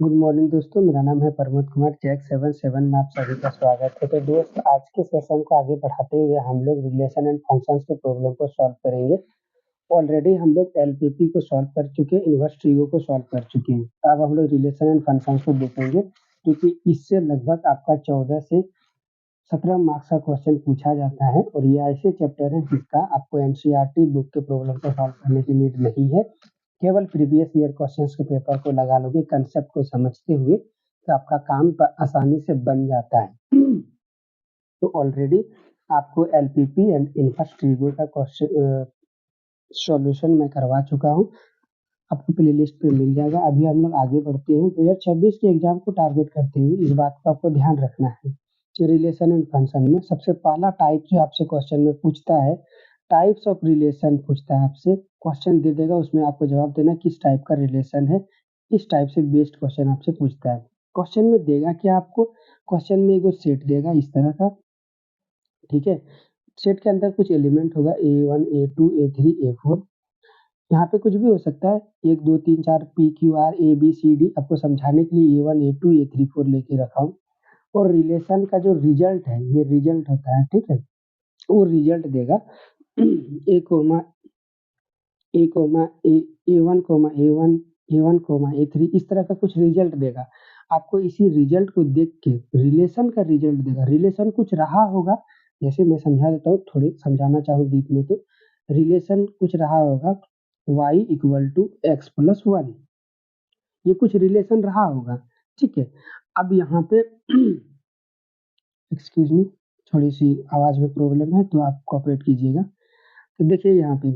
Good morning दोस्तों, मेरा नाम है प्रमोद कुमार। चेक 77 में आप सभी का स्वागत है। तो दोस्त, आज के सेशन को आगे बढ़ाते हुए हम लोग रिलेशन एंड फंक्शंस के प्रॉब्लम को सॉल्व करेंगे। ऑलरेडी हम लोग एलपीपी को सॉल्व कर चुके हैं, इनवर्स ट्रीगो को सॉल्व कर चुके हैं। अब हम लोग रिलेशन एंड फंक्शंस को देखेंगे, क्योंकि इससे लगभग आपका 14 से 17 मार्क्स का क्वेश्चन पूछा जाता है और ये ऐसे चैप्टर है जिसका आपको एनसीईआरटी बुक के प्रॉब्लम को सॉल्व करने की नीड नहीं है। केवल प्रीवियस ईयर क्वेश्चंस के पेपर को लगा लोगे कंसेप्ट को समझते हुए, तो आपका काम आसानी से बन जाता है। तो ऑलरेडी आपको एलपीपी एंड इनवर्स ट्रीगो का क्वेश्चन सॉल्यूशन मैं करवा चुका हूँ, आपको प्लेलिस्ट पे मिल जाएगा। अभी हम लोग आगे बढ़ते हैं। 2026 के एग्जाम को टारगेट करते हुए इस बात का आपको ध्यान रखना है कि रिलेशन एंड फंक्शन में सबसे पहला टाइप जो आपसे क्वेश्चन में पूछता है, टाइप्स ऑफ रिलेशन पूछता है आपसे। क्वेश्चन दे देगा, उसमें आपको जवाब देना किस टाइप का रिलेशन है। इस टाइप से बेस्ड क्वेश्चन आपसे पूछता है। क्वेश्चन में देगा क्या आपको, क्वेश्चन में एक सेट देगा इस तरह का, ठीक है। सेट के अंदर कुछ एलिमेंट होगा A1 A2 A3 A4। यहाँ पे कुछ भी हो सकता है, 1 2 3 4 PQR ABCD। आपको समझाने के लिए A1 A2 A3 4 लेके रखा हूँ। और रिलेशन का जो रिजल्ट है, ये रिजल्ट होता है, ठीक है। वो रिजल्ट देगा A comma A comma A1 comma A1 comma A3, इस तरह का कुछ रिजल्ट देगा। आपको इसी रिजल्ट को देख के रिलेशन का रिजल्ट देगा। रिलेशन कुछ रहा होगा, जैसे मैं समझा देता हूँ, थोड़ी समझाना चाहूँ डीप में। तो रिलेशन कुछ रहा होगा y equal to x plus 1, ये कुछ रिलेशन रहा होगा, ठीक है। अब यहाँ पे एक्सक्यूज मी, थोड़ी सी आवाज में प्रॉब्लम है तो आप कोऑपरेट कीजिएगा। तो देखिए यहाँ पे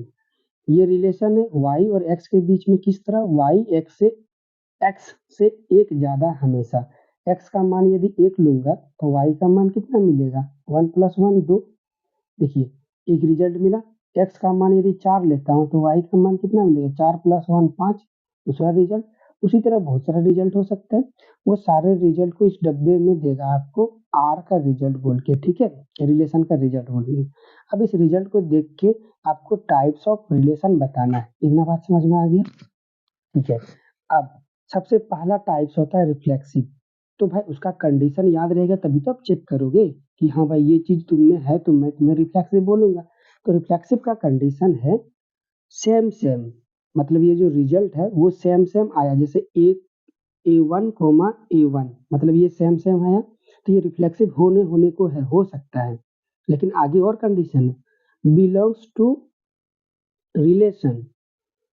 ये रिलेशन है y और x के बीच में। किस तरह, y x से एक ज्यादा हमेशा। x का मान यदि 1 लूंगा तो y का मान कितना मिलेगा, 1 प्लस 1 2। देखिए एक रिजल्ट मिला। x का मान यदि 4 लेता हूँ तो y का मान कितना मिलेगा, 4 प्लस 1 5, दूसरा रिजल्ट। उसी तरह बहुत सारा रिजल्ट हो सकता है। वो सारे रिजल्ट को इस डब्बे में देगा आपको r का रिजल्ट बोल के, ठीक है, रिलेशन का रिजल्ट बोल के। अब इस रिजल्ट को देख के आपको टाइप्स ऑफ रिलेशन बताना है। इतना बात समझ में आ गया, ठीक है। अब सबसे पहला टाइप्स होता है रिफ्लेक्सिव। तो भाई उसका कंडीशन याद रहेगा तभी तो आप चेक करोगे कि हाँ भाई ये चीज तुम में है, तो मैं तुम्हें रिफ्लेक्सिव बोलूंगा। तो रिफ्लेक्सिव का कंडीशन है सेम सेम, मतलब ये जो रिजल्ट है वो सेम सेम आया। जैसे A1 कोमा A1, मतलब ये सेम सेम आया, तो ये रिफ्लेक्सिव होने को है, हो सकता है। लेकिन आगे और कंडीशन है, बिलोंग्स टू रिलेशन।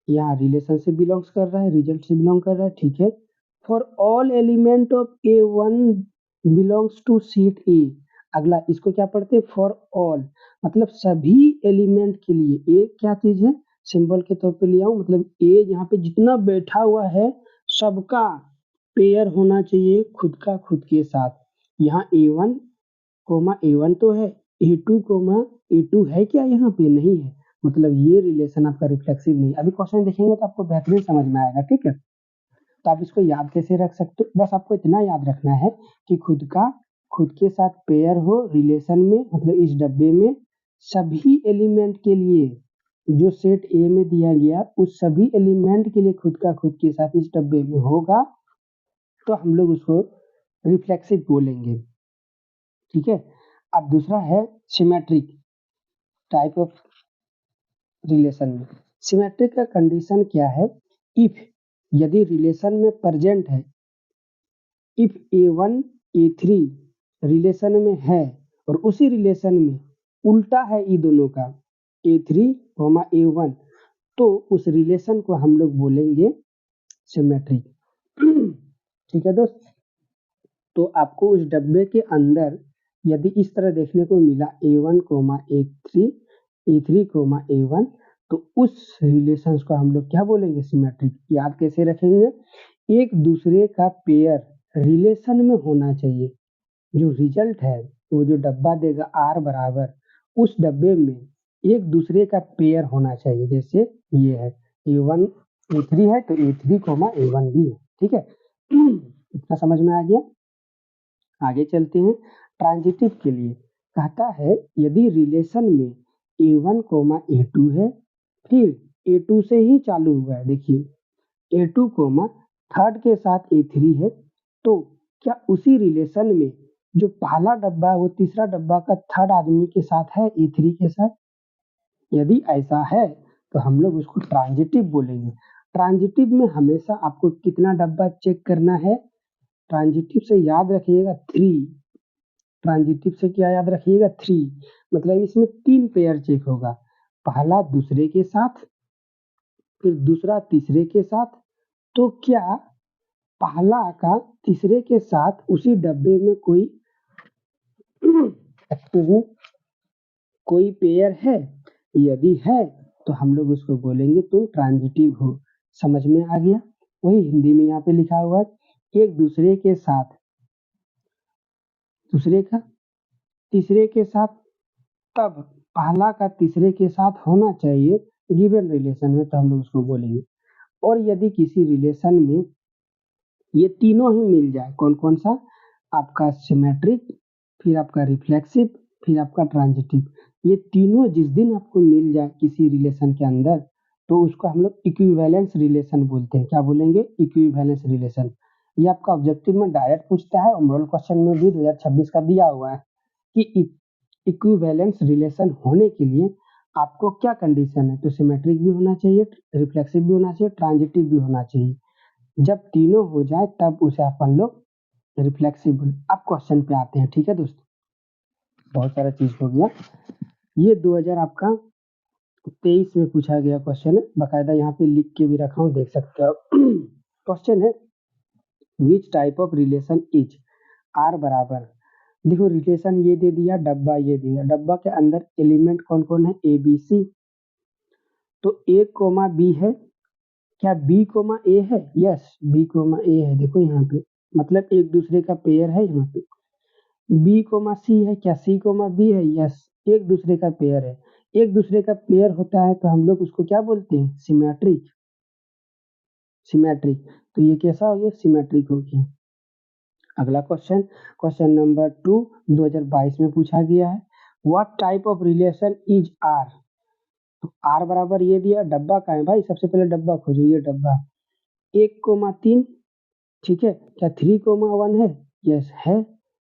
यहाँ रिलेशन से बिलोंग्स कर रहा है, रिजल्ट से बिलोंग कर रहा है, ठीक है। For all element of A1 belongs to set A। अगला इसको क्या पढ़ते हैं, फॉर ऑल, मतलब सभी एलिमेंट के लिए। ए क्या चीज है, सिंबल के तौर पे लिया हूं, मतलब ए यहाँ पे जितना बैठा हुआ है सबका पेयर होना चाहिए खुद के साथ। यहाँ A1 कोमा A1 तो है, A2 कोमा A2 है क्या, यहाँ पे नहीं है, मतलब ये रिलेशन आपका रिफ्लेक्सिव नहीं। अभी क्वेश्चन देखेंगे तो आपको बेहतरीन समझ में आएगा, ठीक है। तो आप इसको याद कैसे रख सकते हो, बस आपको इतना याद रखना है कि खुद के साथ पेयर हो रिलेशन में, मतलब इस डब्बे में सभी एलिमेंट के लिए जो सेट ए में दिया गया, उस सभी एलिमेंट के लिए खुद के साथ इस डब्बे में होगा, तो हम लोग उसको रिफ्लेक्सिव बोलेंगे, ठीक है। अब दूसरा है सिमेट्रिक टाइप ऑफ रिलेशन में। सिमेट्रिक का कंडीशन क्या है, इफ यदि रिलेशन में प्रेजेंट है, इफ A1 A3 रिलेशन में है और उसी रिलेशन में उल्टा है ई दोनों का, A3 A1, तो उस रिलेशन को हम लोग बोलेंगे सिमेट्रिक, ठीक है दोस्त। तो आपको उस डब्बे के अंदर यदि इस तरह देखने को मिला A1 A3 A3 A1, तो उस रिलेशन को हम लोग क्या बोलेंगे, सिमेट्रिक। याद कैसे रखेंगे, एक दूसरे का पेयर रिलेशन में होना चाहिए। जो रिजल्ट है वो जो डब्बा देगा R बराबर, उस डब्बे में एक दूसरे का पेयर होना चाहिए। जैसे ये है A1 A3 है तो A3 A1 भी है, ठीक है। इतना समझ में आ गया। आगे चलते हैं। ट्रांजिटिव के लिए कहता है यदि रिलेशन में A1 A2 है, फिर A2 से ही चालू हुआ है, देखिए A2 थर्ड के साथ A3 है, तो क्या उसी रिलेशन में जो पहला डब्बा है वो तीसरा डब्बा का थर्ड आदमी के साथ है, A3 के साथ? यदि ऐसा है तो हम लोग उसको ट्रांजिटिव बोलेंगे। ट्रांजिटिव में हमेशा आपको कितना डब्बा चेक करना है? ट्रांजिटिव से याद रखिएगा 3। ट्रांजिटिव से क्या याद रखिएगा? 3। मतलब इसमें 3 पेयर चेक होगा, पहला दूसरे के साथ, फिर दूसरा तीसरे के साथ। तो क्या पहला का तीसरे के साथ उसी डब्बे में कोई कोई पेयर है? यदि है तो हम लोग उसको बोलेंगे तुम ट्रांजिटिव हो। समझ में आ गया? वही हिंदी में यहाँ पे लिखा हुआ है, एक दूसरे के साथ दूसरे का तीसरे के साथ, तब पहला का तीसरे के साथ होना चाहिए गिवन रिलेशन में, तो हम लोग उसको बोलेंगे। और यदि किसी रिलेशन में ये तीनों ही मिल जाए, कौन कौन सा? आपका सिमेट्रिक, फिर आपका रिफ्लेक्सिव, फिर आपका ट्रांजिटिव, ये तीनों जिस दिन आपको मिल जाए किसी रिलेशन के अंदर, तो उसको हम लोग इक्विवेलेंस रिलेशन बोलते हैं। क्या बोलेंगे? Equivalence relation. ये आपका ऑब्जेक्टिव में डायरेक्ट पूछता है और मॉडल क्वेश्चन में भी 2026 का दिया हुआ है कि इक्विवेलेंस रिलेशन होने के लिए आपको क्या कंडीशन है? तो सिमेट्रिक भी होना चाहिए, रिफ्लेक्सिव भी होना चाहिए, ट्रांजिटिव भी होना चाहिए। जब तीनों हो जाए तब उसे अपन लोग रिफ्लेक्सिव। अब क्वेश्चन पे आते हैं, ठीक है दोस्तों? बहुत सारा चीज हो गया। ये 2000 आपका 23 में पूछा गया क्वेश्चन है, बाकायदा यहाँ पे लिख के भी रखा हूँ, देख सकते हो। क्वेश्चन है which type of relation is R बराबर, देखो रिलेशन ये दे दिया, डब्बा ये दिया, डब्बा के अंदर एलिमेंट कौन कौन है? A B C. तो ए कोमा बी है, क्या बी कोमा ए है? यस, बी कोमा ए है। देखो यहाँ पे मतलब एक दूसरे का पेयर है। यहाँ पे बी कोमा सी है, क्या सी कोमा बी है? यस, एक दूसरे का पेयर है। एक दूसरे का पेयर होता है तो हम लोग उसको क्या बोलते हैं? सिमेट्रिक। सिमेट्रिक, तो ये कैसा हो गया? सिमेट्रिक हो गया। अगला क्वेश्चन, क्वेश्चन नंबर 2 2022 में पूछा गया है, what type of relation is R. तो आर बराबर ये दिया, डब्बा का है भाई, सबसे पहले डब्बा खोजो, ये डब्बा 1,3, ठीक है। क्या 3,1 है? यस है,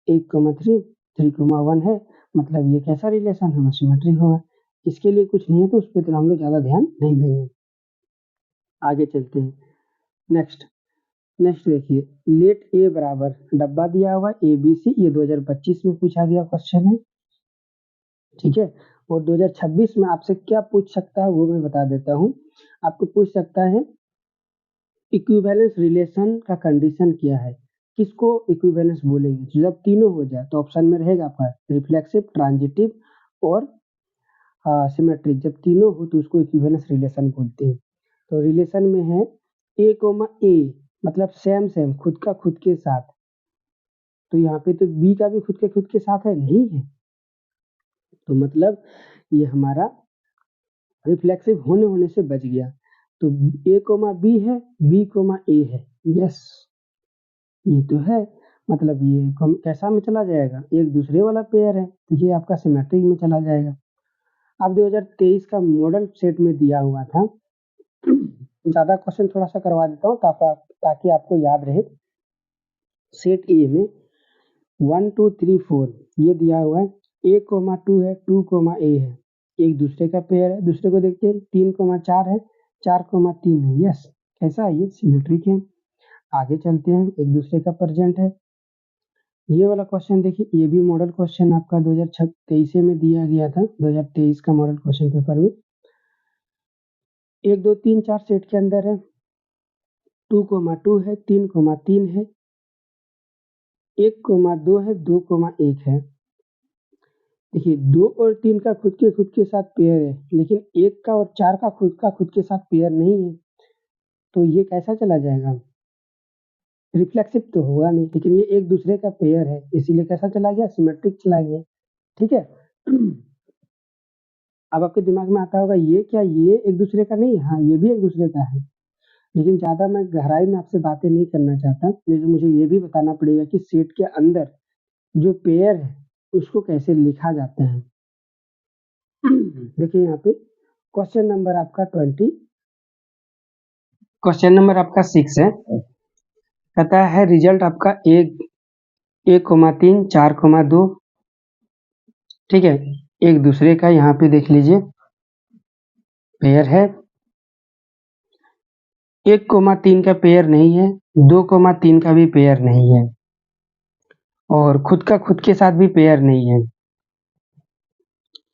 1,3 3,1 है, मतलब ये कैसा रिलेशन होगा? सिमेट्रिक होगा। इसके लिए कुछ नहीं है तो उस पर तो हम लोग ज्यादा ध्यान नहीं देंगे। आगे चलते हैं, नेक्स्ट देखिए, लेट ए बराबर डब्बा दिया हुआ ए बी सी, ये 2025 में पूछा गया क्वेश्चन है, ठीक है। और 2026 में आपसे क्या पूछ सकता है वो मैं बता देता हूँ। आपको पूछ सकता है इक्विवेलेंस रिलेशन का कंडीशन क्या है, किसको इक्विवेलेंस बोलेंगे? जब तीनों हो जाए तो ऑप्शन में रहेगा आपका रिफ्लेक्सिव, ट्रांजिटिव और सिमेट्रिक। जब तीनों हो तो उसको इक्विवेलेंस रिलेशन बोलते हैं। तो रिलेशन में है ए कोमा ए, मतलब सेम सेम, खुद का खुद के साथ। तो यहाँ पे तो बी का भी खुद के साथ है, नहीं है, तो मतलब ये हमारा रिफ्लेक्सिव होने से बच गया। तो ए कोमा बी है, बी कोमा ए है, यस ये तो है, मतलब ये कैसा में चला जाएगा? एक दूसरे वाला पेयर है, तो ये आपका सिमेट्रिक में चला जाएगा। अब 2023 का मॉडल सेट में दिया हुआ था, ज्यादा क्वेश्चन थोड़ा सा करवा देता हूँ ताकि आपको याद रहे। सेट ए में 1 2 3 4 ये दिया हुआ है, ए कोमा 2 है, 2 कोमा ए है, एक दूसरे का पेयर है। दूसरे को देखते हैं, 3 कोमा 4 है, 4 कोमा 3 है, यस कैसा है? ये सिमेट्रिक है। आगे चलते हैं, एक दूसरे का प्रेजेंट है। ये वाला क्वेश्चन देखिए, ये भी मॉडल क्वेश्चन आपका 2023 में दिया गया था, 2023 का मॉडल क्वेश्चन पेपर में। 1 2 3 4 सेट के अंदर है, 2 कोमा 2 है, 3 कोमा 3 है, 1 कोमा 2 है, 2 कोमा 1 है। देखिए 2 और 3 का खुद के साथ पेयर है, लेकिन 1 का और 4 का खुद के साथ पेयर नहीं है, तो ये कैसा चला जाएगा? रिफ्लेक्सिव तो होगा नहीं, लेकिन ये एक दूसरे का पेयर है, इसीलिए कैसा चला गया? सिमेट्रिक चला गया, ठीक है। अब आपके दिमाग में आता होगा ये क्या, ये एक दूसरे का नहीं? हाँ, ये भी एक दूसरे का है, लेकिन ज्यादा मैं गहराई में आपसे बातें नहीं करना चाहता, लेकिन मुझे ये भी बताना पड़ेगा कि सेट के अंदर जो पेयर है उसको कैसे लिखा जाता है। देखिए यहाँ पे क्वेश्चन नंबर आपका 6 है, कहता है रिजल्ट आपका 1,3 4,2, ठीक है। एक दूसरे का यहाँ पे देख लीजिए पेयर है, 1,3 का पेयर नहीं है, 2,3 का भी पेयर नहीं है, और खुद के साथ भी पेयर नहीं है,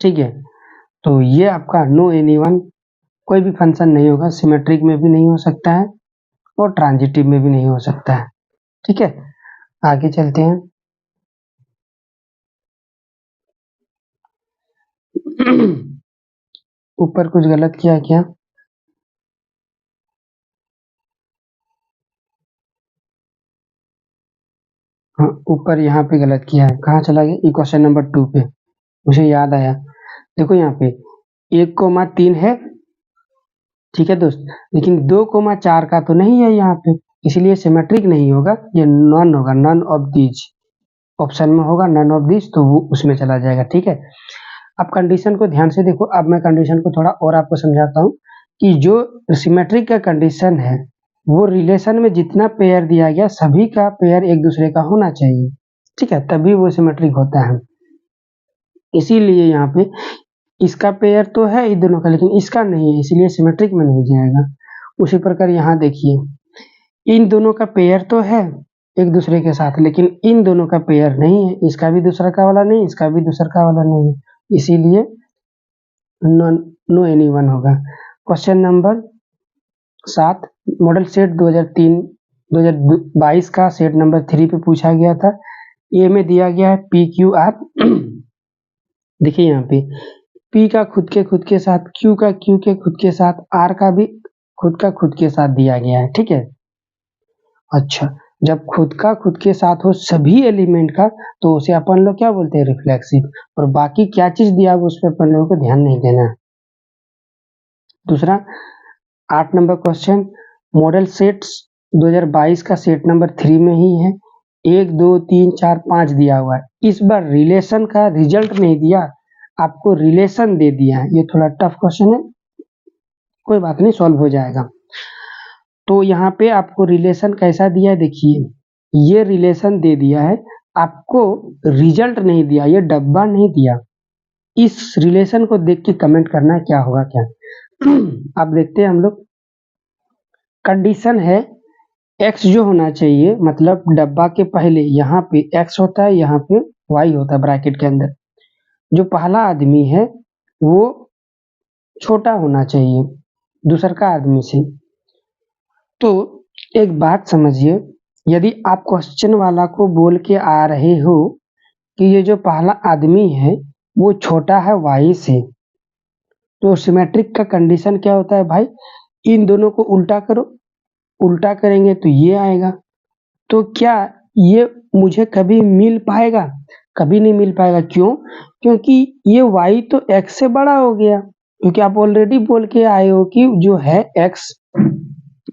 ठीक है। तो ये आपका नो एनीवन, कोई भी फंक्शन नहीं होगा, सिमेट्रिक में भी नहीं हो सकता है और ट्रांजिटिव में भी नहीं हो सकता है, ठीक है। आगे चलते हैं। ऊपर कुछ गलत किया क्या? हाँ, ऊपर यहाँ पे गलत किया है। कहाँ चला गया? क्वेश्चन नंबर 2 पे मुझे याद आया। देखो यहाँ पे 1,3 है, ठीक है दोस्त, लेकिन 2,4 का तो नहीं है यहाँ पे, इसलिए सिमेट्रिक नहीं होगा, ये नॉन होगा, नन ऑफ दीज ऑप्शन में होगा, नन ऑफ दीज, तो वो उसमें चला जाएगा, ठीक है। अब कंडीशन को ध्यान से देखो। अब मैं कंडीशन को थोड़ा और आपको समझाता हूँ कि जो सिमेट्रिक का कंडीशन है वो रिलेशन में जितना पेयर दिया गया सभी का पेयर एक दूसरे का होना चाहिए, ठीक है, तभी वो सिमेट्रिक होता है। इसीलिए यहाँ पे इसका पेयर तो है इन दोनों का, लेकिन इसका नहीं है, इसीलिए सिमेट्रिक में नहीं जाएगा। उसी प्रकार यहाँ देखिए, इन दोनों का पेयर तो है एक दूसरे के साथ, लेकिन इन दोनों का पेयर नहीं है, इसका भी दूसरा का वाला नहीं, इसका भी दूसरा का वाला नहीं है, इसीलिए नो एनीवन होगा। क्वेश्चन नंबर 7 मॉडल सेट 2022 का सेट नंबर 3 पे पूछा गया था। ए में दिया गया है पी क्यू आर, देखिए यहाँ पे पी का खुद के साथ, क्यू का क्यू के खुद के साथ, आर का भी खुद के साथ दिया गया है, ठीक है। अच्छा, जब खुद के साथ हो सभी एलिमेंट का तो उसे अपन लोग क्या बोलते हैं? रिफ्लेक्सिव। और बाकी क्या चीज दिया हुआ उस पर अपन लोगों को ध्यान नहीं देना। दूसरा 8 नंबर क्वेश्चन मॉडल सेट्स 2022 का सेट नंबर 3 में ही है, 1 2 3 4 5 दिया हुआ है। इस बार रिलेशन का रिजल्ट नहीं दिया, आपको रिलेशन दे दिया है। ये थोड़ा टफ क्वेश्चन है, कोई बात नहीं, सॉल्व हो जाएगा। तो यहाँ पे आपको रिलेशन कैसा दिया है, देखिए ये रिलेशन दे दिया है, आपको रिजल्ट नहीं दिया, ये डब्बा नहीं दिया। इस रिलेशन को देख के कमेंट करना क्या होगा क्या। अब देखते हैं हम लोग। कंडीशन है x जो होना चाहिए, मतलब डब्बा के पहले यहाँ पे x होता है, यहाँ पे y होता है ब्रैकेट के अंदर। जो पहला आदमी है वो छोटा होना चाहिए दूसर का आदमी से। तो एक बात समझिए, यदि आप क्वेश्चन वाला को बोल के आ रहे हो कि ये जो पहला आदमी है वो छोटा है y से, तो सिमेट्रिक का कंडीशन क्या होता है भाई? इन दोनों को उल्टा करो, उल्टा करेंगे तो ये आएगा। तो क्या ये मुझे कभी मिल पाएगा? कभी नहीं मिल पाएगा। क्यों? क्योंकि ये y तो x से बड़ा हो गया, क्योंकि आप ऑलरेडी बोल के आए हो कि जो है x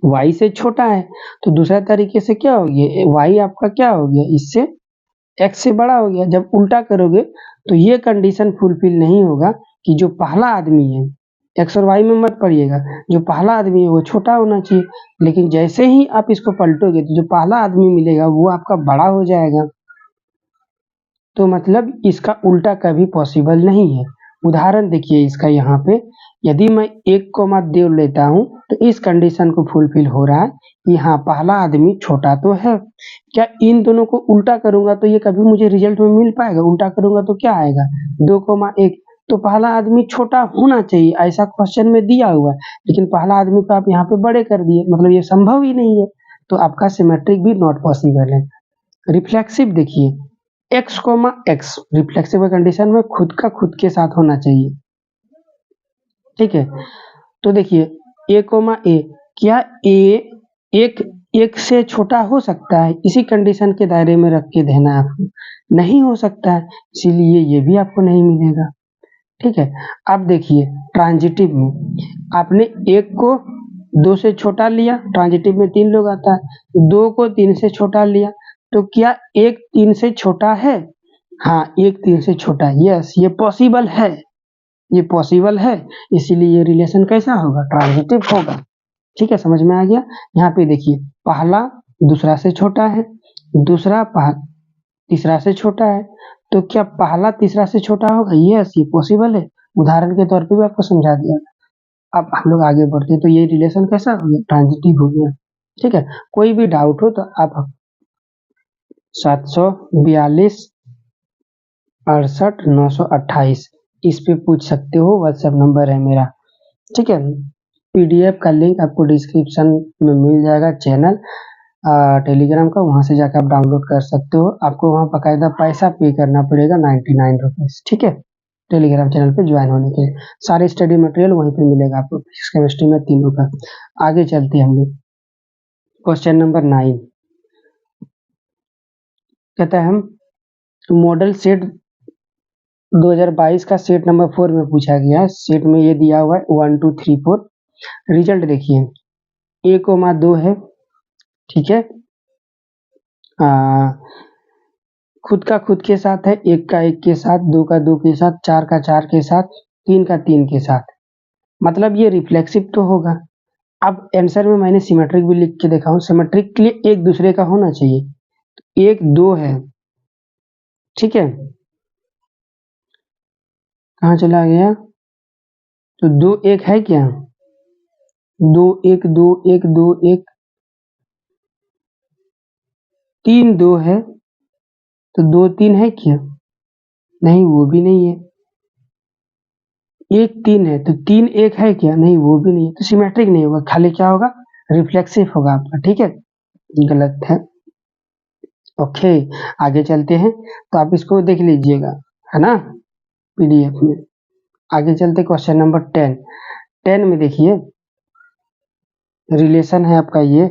y से छोटा है। तो दूसरा तरीके से क्या हो गया, y आपका क्या हो गया, इससे x से बड़ा हो गया। जब उल्टा करोगे तो ये कंडीशन फुलफिल नहीं होगा कि जो पहला आदमी है, x और y में मत पढ़िएगा, जो पहला आदमी है वो छोटा होना चाहिए। लेकिन जैसे ही आप इसको पलटोगे तो जो पहला आदमी मिलेगा वो आपका बड़ा हो जाएगा। तो मतलब इसका उल्टा कभी पॉसिबल नहीं है। उदाहरण देखिए इसका, यहाँ पे यदि मैं 1,2 लेता हूँ तो इस कंडीशन को फुलफिल हो रहा है कि हाँ पहला आदमी छोटा तो है। क्या इन दोनों को उल्टा करूंगा तो ये कभी मुझे रिजल्ट में मिल पाएगा? उल्टा करूंगा तो क्या आएगा, 2,1। तो पहला आदमी छोटा होना चाहिए, ऐसा क्वेश्चन में दिया हुआ है, लेकिन पहला आदमी को आप यहाँ पे बड़े कर दिए, मतलब ये संभव ही नहीं है। तो आपका सिमेट्रिक भी नॉट पॉसिबल है। रिफ्लेक्सिव देखिए, x, x रिफ्लेक्सिव कंडीशन में खुद के साथ होना चाहिए, ठीक है। तो देखिए a, a, क्या a एक से छोटा हो सकता है? इसी कंडीशन के दायरे में रख के देना है आपको, नहीं हो सकता है, इसीलिए ये भी आपको नहीं मिलेगा, ठीक है। अब देखिए ट्रांजिटिव में आपने 1 को 2 से छोटा लिया, ट्रांजिटिव में 3 लोग आता है, 2 को 3 से छोटा लिया, तो क्या 1 3 से छोटा है? हाँ 1 3 से छोटा है, यस ये पॉसिबल है, ये पॉसिबल है, इसीलिए ये रिलेशन कैसा होगा? ट्रांजिटिव होगा, ठीक है, समझ में आ गया। यहाँ पे देखिए पहला दूसरा से छोटा है, दूसरा तीसरा से छोटा है, तो क्या पहला तीसरा से छोटा होगा? यस, ये पॉसिबल है। उदाहरण के तौर पे भी आपको समझा दिया। अब हम लोग आगे बढ़ते हैं, तो ये रिलेशन कैसा हो गया? ट्रांजिटिव हो गया। ठीक है, कोई भी डाउट हो तो आप 742 68 928 इस पे पूछ सकते हो, व्हाट्सएप नंबर है मेरा। ठीक है, पीडीएफ का लिंक आपको डिस्क्रिप्शन में मिल जाएगा, चैनल टेलीग्राम का, वहां से जाकर आप डाउनलोड कर सकते हो। आपको वहां बकायदा पैसा पे करना पड़ेगा 99 रुपीज। ठीक है, टेलीग्राम चैनल पे ज्वाइन होने के लिए सारे स्टडी मटेरियल वहीं पे मिलेगा आपको, फिजिक्स केमिस्ट्री में तीनों का। आगे चलते हैं हम लोग, क्वेश्चन नंबर 9 कहता है हम मॉडल सेट 2022 का सेट नंबर 4 में पूछा गया है। सेट में ये दिया हुआ है 1 2 3 4। रिजल्ट देखिए, 1,2 है। ठीक है, खुद का खुद के साथ है, 1 का 1 के साथ, 2 का 2 के साथ, 4 का 4 के साथ, 3 का 3 के साथ, मतलब ये रिफ्लेक्सिव तो होगा। अब आंसर में मैंने सिमेट्रिक भी लिख के देखा हूँ, सिमेट्रिक के लिए एक दूसरे का होना चाहिए। 1 2 है, ठीक है, कहाँ चला गया? तो 2 1 है क्या? 2 1 2 1 2 1, 3 2 है, तो 2 3 है क्या? नहीं, वो भी नहीं है। 1 3 है, तो 3 1 है क्या? नहीं, वो भी नहीं है। तो सिमेट्रिक नहीं होगा, खाली क्या होगा? रिफ्लेक्सिव होगा आपका। ठीक है, गलत है। ओके, आगे चलते हैं, तो आप इसको देख लीजिएगा, है ना, पीडीएफ में। आगे चलते क्वेश्चन नंबर 10। 10 में देखिए, रिलेशन है आपका ये।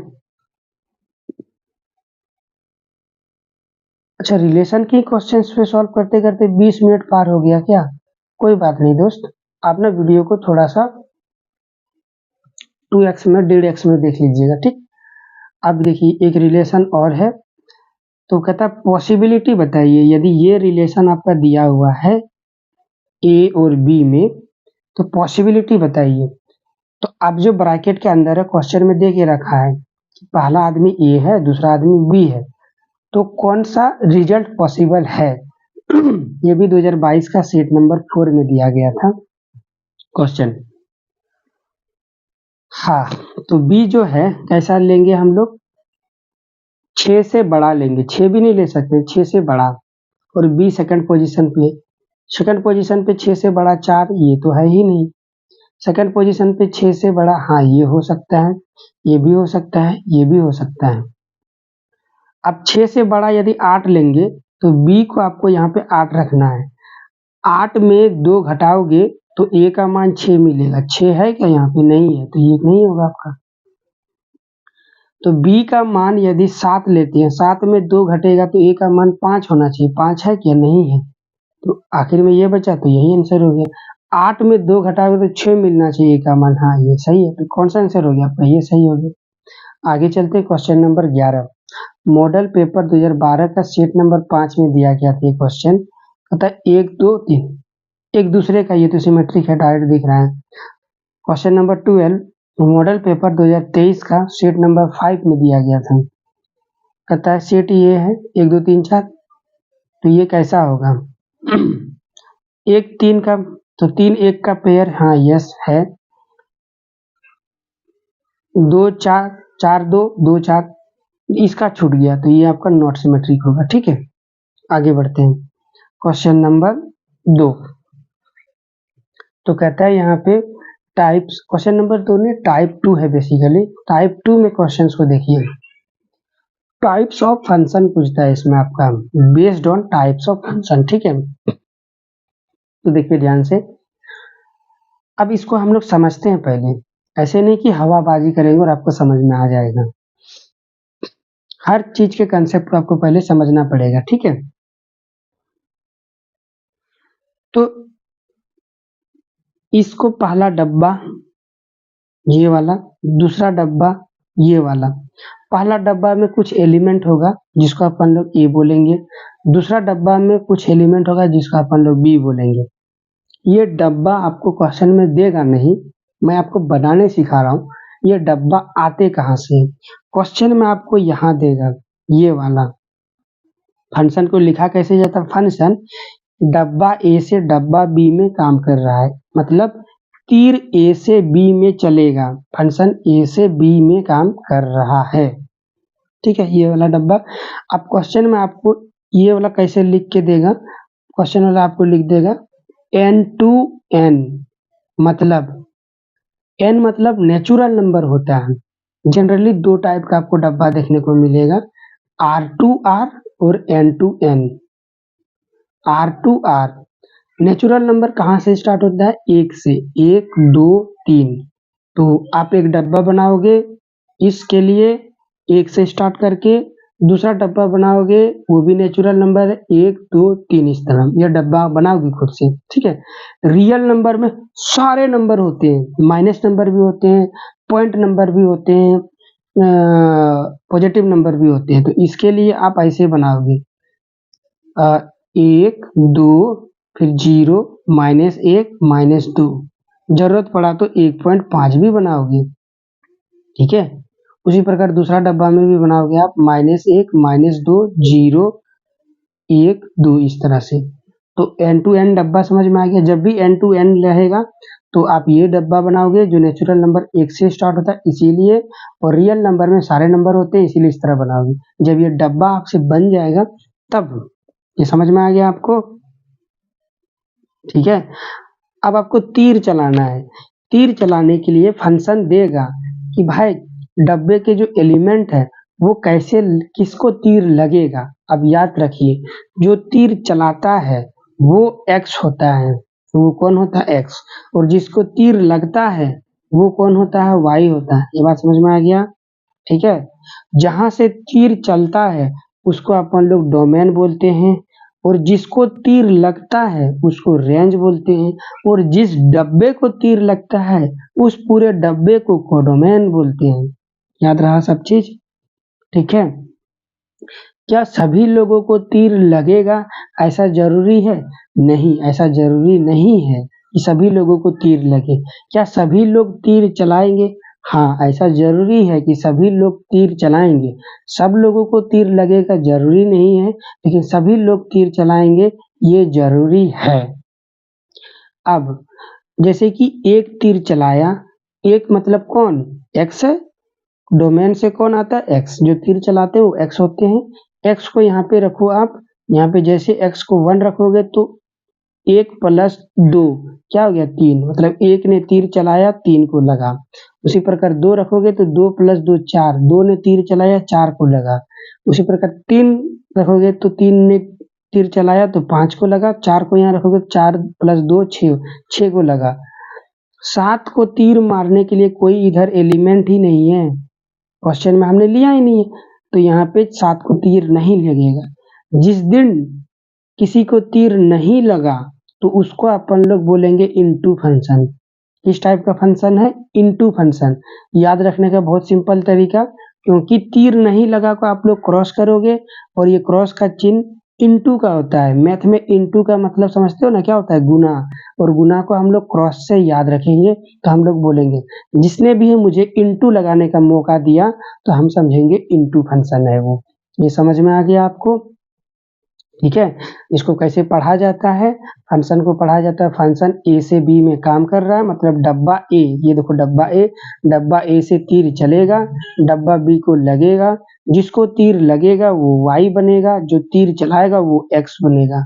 अच्छा, रिलेशन की क्वेश्चंस पे सॉल्व करते करते 20 मिनट पार हो गया क्या? कोई बात नहीं दोस्त, आप ना वीडियो को थोड़ा सा 2x में 1.5x में देख लीजिएगा। ठीक, अब देखिए एक रिलेशन और है, तो कहता है पॉसिबिलिटी बताइए, यदि ये रिलेशन आपका दिया हुआ है ए और बी में, तो पॉसिबिलिटी बताइए। तो अब जो ब्रैकेट के अंदर है, क्वेश्चन में दे के रखा है, पहला आदमी ए है, दूसरा आदमी बी है, तो कौन सा रिजल्ट पॉसिबल है? ये भी 2022 का सेट नंबर 4 में दिया गया था क्वेश्चन। हाँ, तो बी जो है कैसा लेंगे हम लोग? 6 से बड़ा लेंगे, 6 भी नहीं ले सकते, 6 से बड़ा। और बी सेकंड पोजीशन पे, सेकंड पोजीशन पे 6 से बड़ा 4, ये तो है ही नहीं। सेकंड पोजीशन पे 6 से बड़ा, हाँ ये हो सकता है, ये भी हो सकता है, ये भी हो सकता है। अब 6 से बड़ा यदि 8 लेंगे, तो बी को आपको यहाँ पे 8 रखना है। 8 में 2 घटाओगे तो ए का मान 6 मिलेगा। 6 है क्या यहाँ पे? नहीं है, तो ये नहीं होगा आपका। तो बी का मान यदि 7 लेते हैं, 7 में 2 घटेगा तो ए का मान 5 होना चाहिए। 5 है क्या? नहीं है, तो आखिर में ये बचा, तो यही आंसर हो गया। 8 में 2 घटाओगे तो 6 मिलना चाहिए ए का मान, हाँ ये सही है। तो कौन सा आंसर हो गया आपका? ये सही हो गया। आगे चलते क्वेश्चन नंबर 11। मॉडल पेपर 2012 का सेट नंबर 5 में दिया गया था ये क्वेश्चन। कहता है 1 2 3 एक दूसरे का, ये तो सिमेट्रिक है, डायरेक्ट दिख रहा है। क्वेश्चन नंबर 12 मॉडल पेपर 2023 का सेट नंबर 5 में दिया गया था। कहता है सेट ये है 1 2 3 4, तो ये कैसा होगा? 1 3 का, तो 3 1 का पेयर, हाँ यस है। 2 4 4 2 2 4, इसका छूट गया, तो ये आपका नॉट सिमेट्रिक होगा। ठीक है, आगे बढ़ते हैं, क्वेश्चन नंबर 2। तो कहता है यहाँ पे टाइप्स, क्वेश्चन नंबर 2 में टाइप 2 है बेसिकली। टाइप 2 में क्वेश्चंस को देखिए, टाइप्स ऑफ फंक्शन पूछता है इसमें आपका, based on types of function. ठीक है, तो देखिए ध्यान से, अब इसको हम लोग समझते हैं पहले, ऐसे नहीं कि हवाबाजी करेंगे और आपको समझ में आ जाएगा। हर चीज के कंसेप्ट को आपको पहले समझना पड़ेगा। ठीक है, तो इसको पहला डब्बा ये वाला, दूसरा डब्बा ये वाला। पहला डब्बा में कुछ एलिमेंट होगा जिसको अपन लोग ए बोलेंगे, दूसरा डब्बा में कुछ एलिमेंट होगा जिसको अपन लोग बी बोलेंगे। ये डब्बा आपको क्वेश्चन में देगा नहीं, मैं आपको बनाने सिखा रहा हूँ। ये डब्बा आते कहाँ से? क्वेश्चन में आपको यहाँ देगा ये वाला फंक्शन को लिखा कैसे जाता है। फंक्शन डब्बा ए से डब्बा बी में काम कर रहा है, मतलब तीर ए से बी में चलेगा। फंक्शन ए से बी में काम कर रहा है, ठीक है, ये वाला डब्बा। अब क्वेश्चन में आपको ये वाला कैसे लिख के देगा, क्वेश्चन वाला आपको लिख देगा n to n, मतलब n मतलब नेचुरल नंबर होता है। जनरली दो टाइप का आपको डब्बा देखने को मिलेगा, r to r और n to n। r to r natural number कहाँ से स्टार्ट होता है, एक से, 1 2 3। तो आप एक डब्बा बनाओगे इसके लिए 1 से स्टार्ट करके, दूसरा डब्बा बनाओगे वो भी नेचुरल नंबर है 1 2 3, इस तरह यह डब्बा बनाओगे खुद से, ठीक है। रियल नंबर में सारे नंबर होते हैं, माइनस नंबर भी होते हैं, पॉइंट नंबर भी होते हैं, पॉजिटिव नंबर भी होते हैं। तो इसके लिए आप ऐसे बनाओगे 1 2 फिर 0 -1 -2, जरूरत पड़ा तो 1.5 भी बनाओगे, ठीक है। उसी प्रकार दूसरा डब्बा में भी बनाओगे आप -1 -2 0 1 2, इस तरह से। तो एन टू एन डब्बा समझ में आ गया। जब भी एन टू एन रहेगा तो आप ये डब्बा बनाओगे जो नेचुरल नंबर 1 से स्टार्ट होता है इसीलिए, और रियल नंबर में सारे नंबर होते हैं इसीलिए इस तरह बनाओगे। जब ये डब्बा आपसे बन जाएगा तब ये समझ में आ गया आपको, ठीक है। अब आपको तीर चलाना है। तीर चलाने के लिए फंक्शन देगा कि भाई डब्बे के जो एलिमेंट है वो कैसे, किसको तीर लगेगा। अब याद रखिए जो तीर चलाता है वो x होता है, वो कौन होता है x, और जिसको तीर लगता है वो कौन होता है y होता है। ये बात समझ में आ गया, ठीक है। जहां से तीर चलता है उसको अपन लोग डोमेन बोलते हैं, और जिसको तीर लगता है उसको रेंज बोलते हैं, और जिस डब्बे को तीर लगता है उस पूरे डब्बे को कोडोमेन बोलते हैं। याद रहा सब चीज, ठीक है। क्या सभी लोगों को तीर लगेगा ऐसा जरूरी है, नहीं, ऐसा जरूरी नहीं है कि सभी लोगों को तीर लगे। क्या सभी लोग तीर चलाएंगे, हाँ, ऐसा जरूरी है कि सभी लोग तीर चलाएंगे। सब लोगों को तीर लगेगा जरूरी नहीं है, लेकिन सभी लोग तीर चलाएंगे ये जरूरी है। अब जैसे कि एक तीर चलाया, एक मतलब कौन, x है, डोमेन से कौन आता है x, जो तीर चलाते हैं वो x होते हैं। x को यहाँ पे रखो आप, यहाँ पे जैसे x को 1 रखोगे तो 1 + 2 क्या हो गया 3, मतलब एक ने तीर चलाया 3 को लगा। उसी प्रकार 2 रखोगे तो 2 + 2 4, 2 ने तीर चलाया 4 को लगा। उसी प्रकार 3 रखोगे तो 3 ने तीर चलाया तो 5 को लगा, 4 को यहाँ रखोगे 4 + 2 6 को लगा। 7 को तीर मारने के लिए कोई इधर एलिमेंट ही नहीं है, क्वेश्चन में हमने लिया ही नहीं है, तो यहाँ पे 7 को तीर नहीं लगेगा। जिस दिन किसी को तीर नहीं लगा तो उसको अपन लोग बोलेंगे इनटू फंक्शन। किस टाइप का फंक्शन है, इनटू फंक्शन। याद रखने का बहुत सिंपल तरीका, क्योंकि तीर नहीं लगा को आप लोग क्रॉस करोगे और ये क्रॉस का चिन्ह इनटू का होता है। मैथ में इनटू का मतलब समझते हो ना, क्या होता है, गुना, और गुना को हम लोग क्रॉस से याद रखेंगे तो हम लोग बोलेंगे जिसने भी मुझे इनटू लगाने का मौका दिया तो हम समझेंगे इनटू फंक्शन है वो। ये समझ में आ गया आपको, ठीक है। इसको कैसे पढ़ा जाता है, फंक्शन को पढ़ा जाता है फंक्शन ए से बी में काम कर रहा है, मतलब डब्बा ए, ये देखो डब्बा ए से तीर चलेगा, डब्बा बी को लगेगा, जिसको तीर लगेगा वो y बनेगा, जो तीर चलाएगा वो x बनेगा।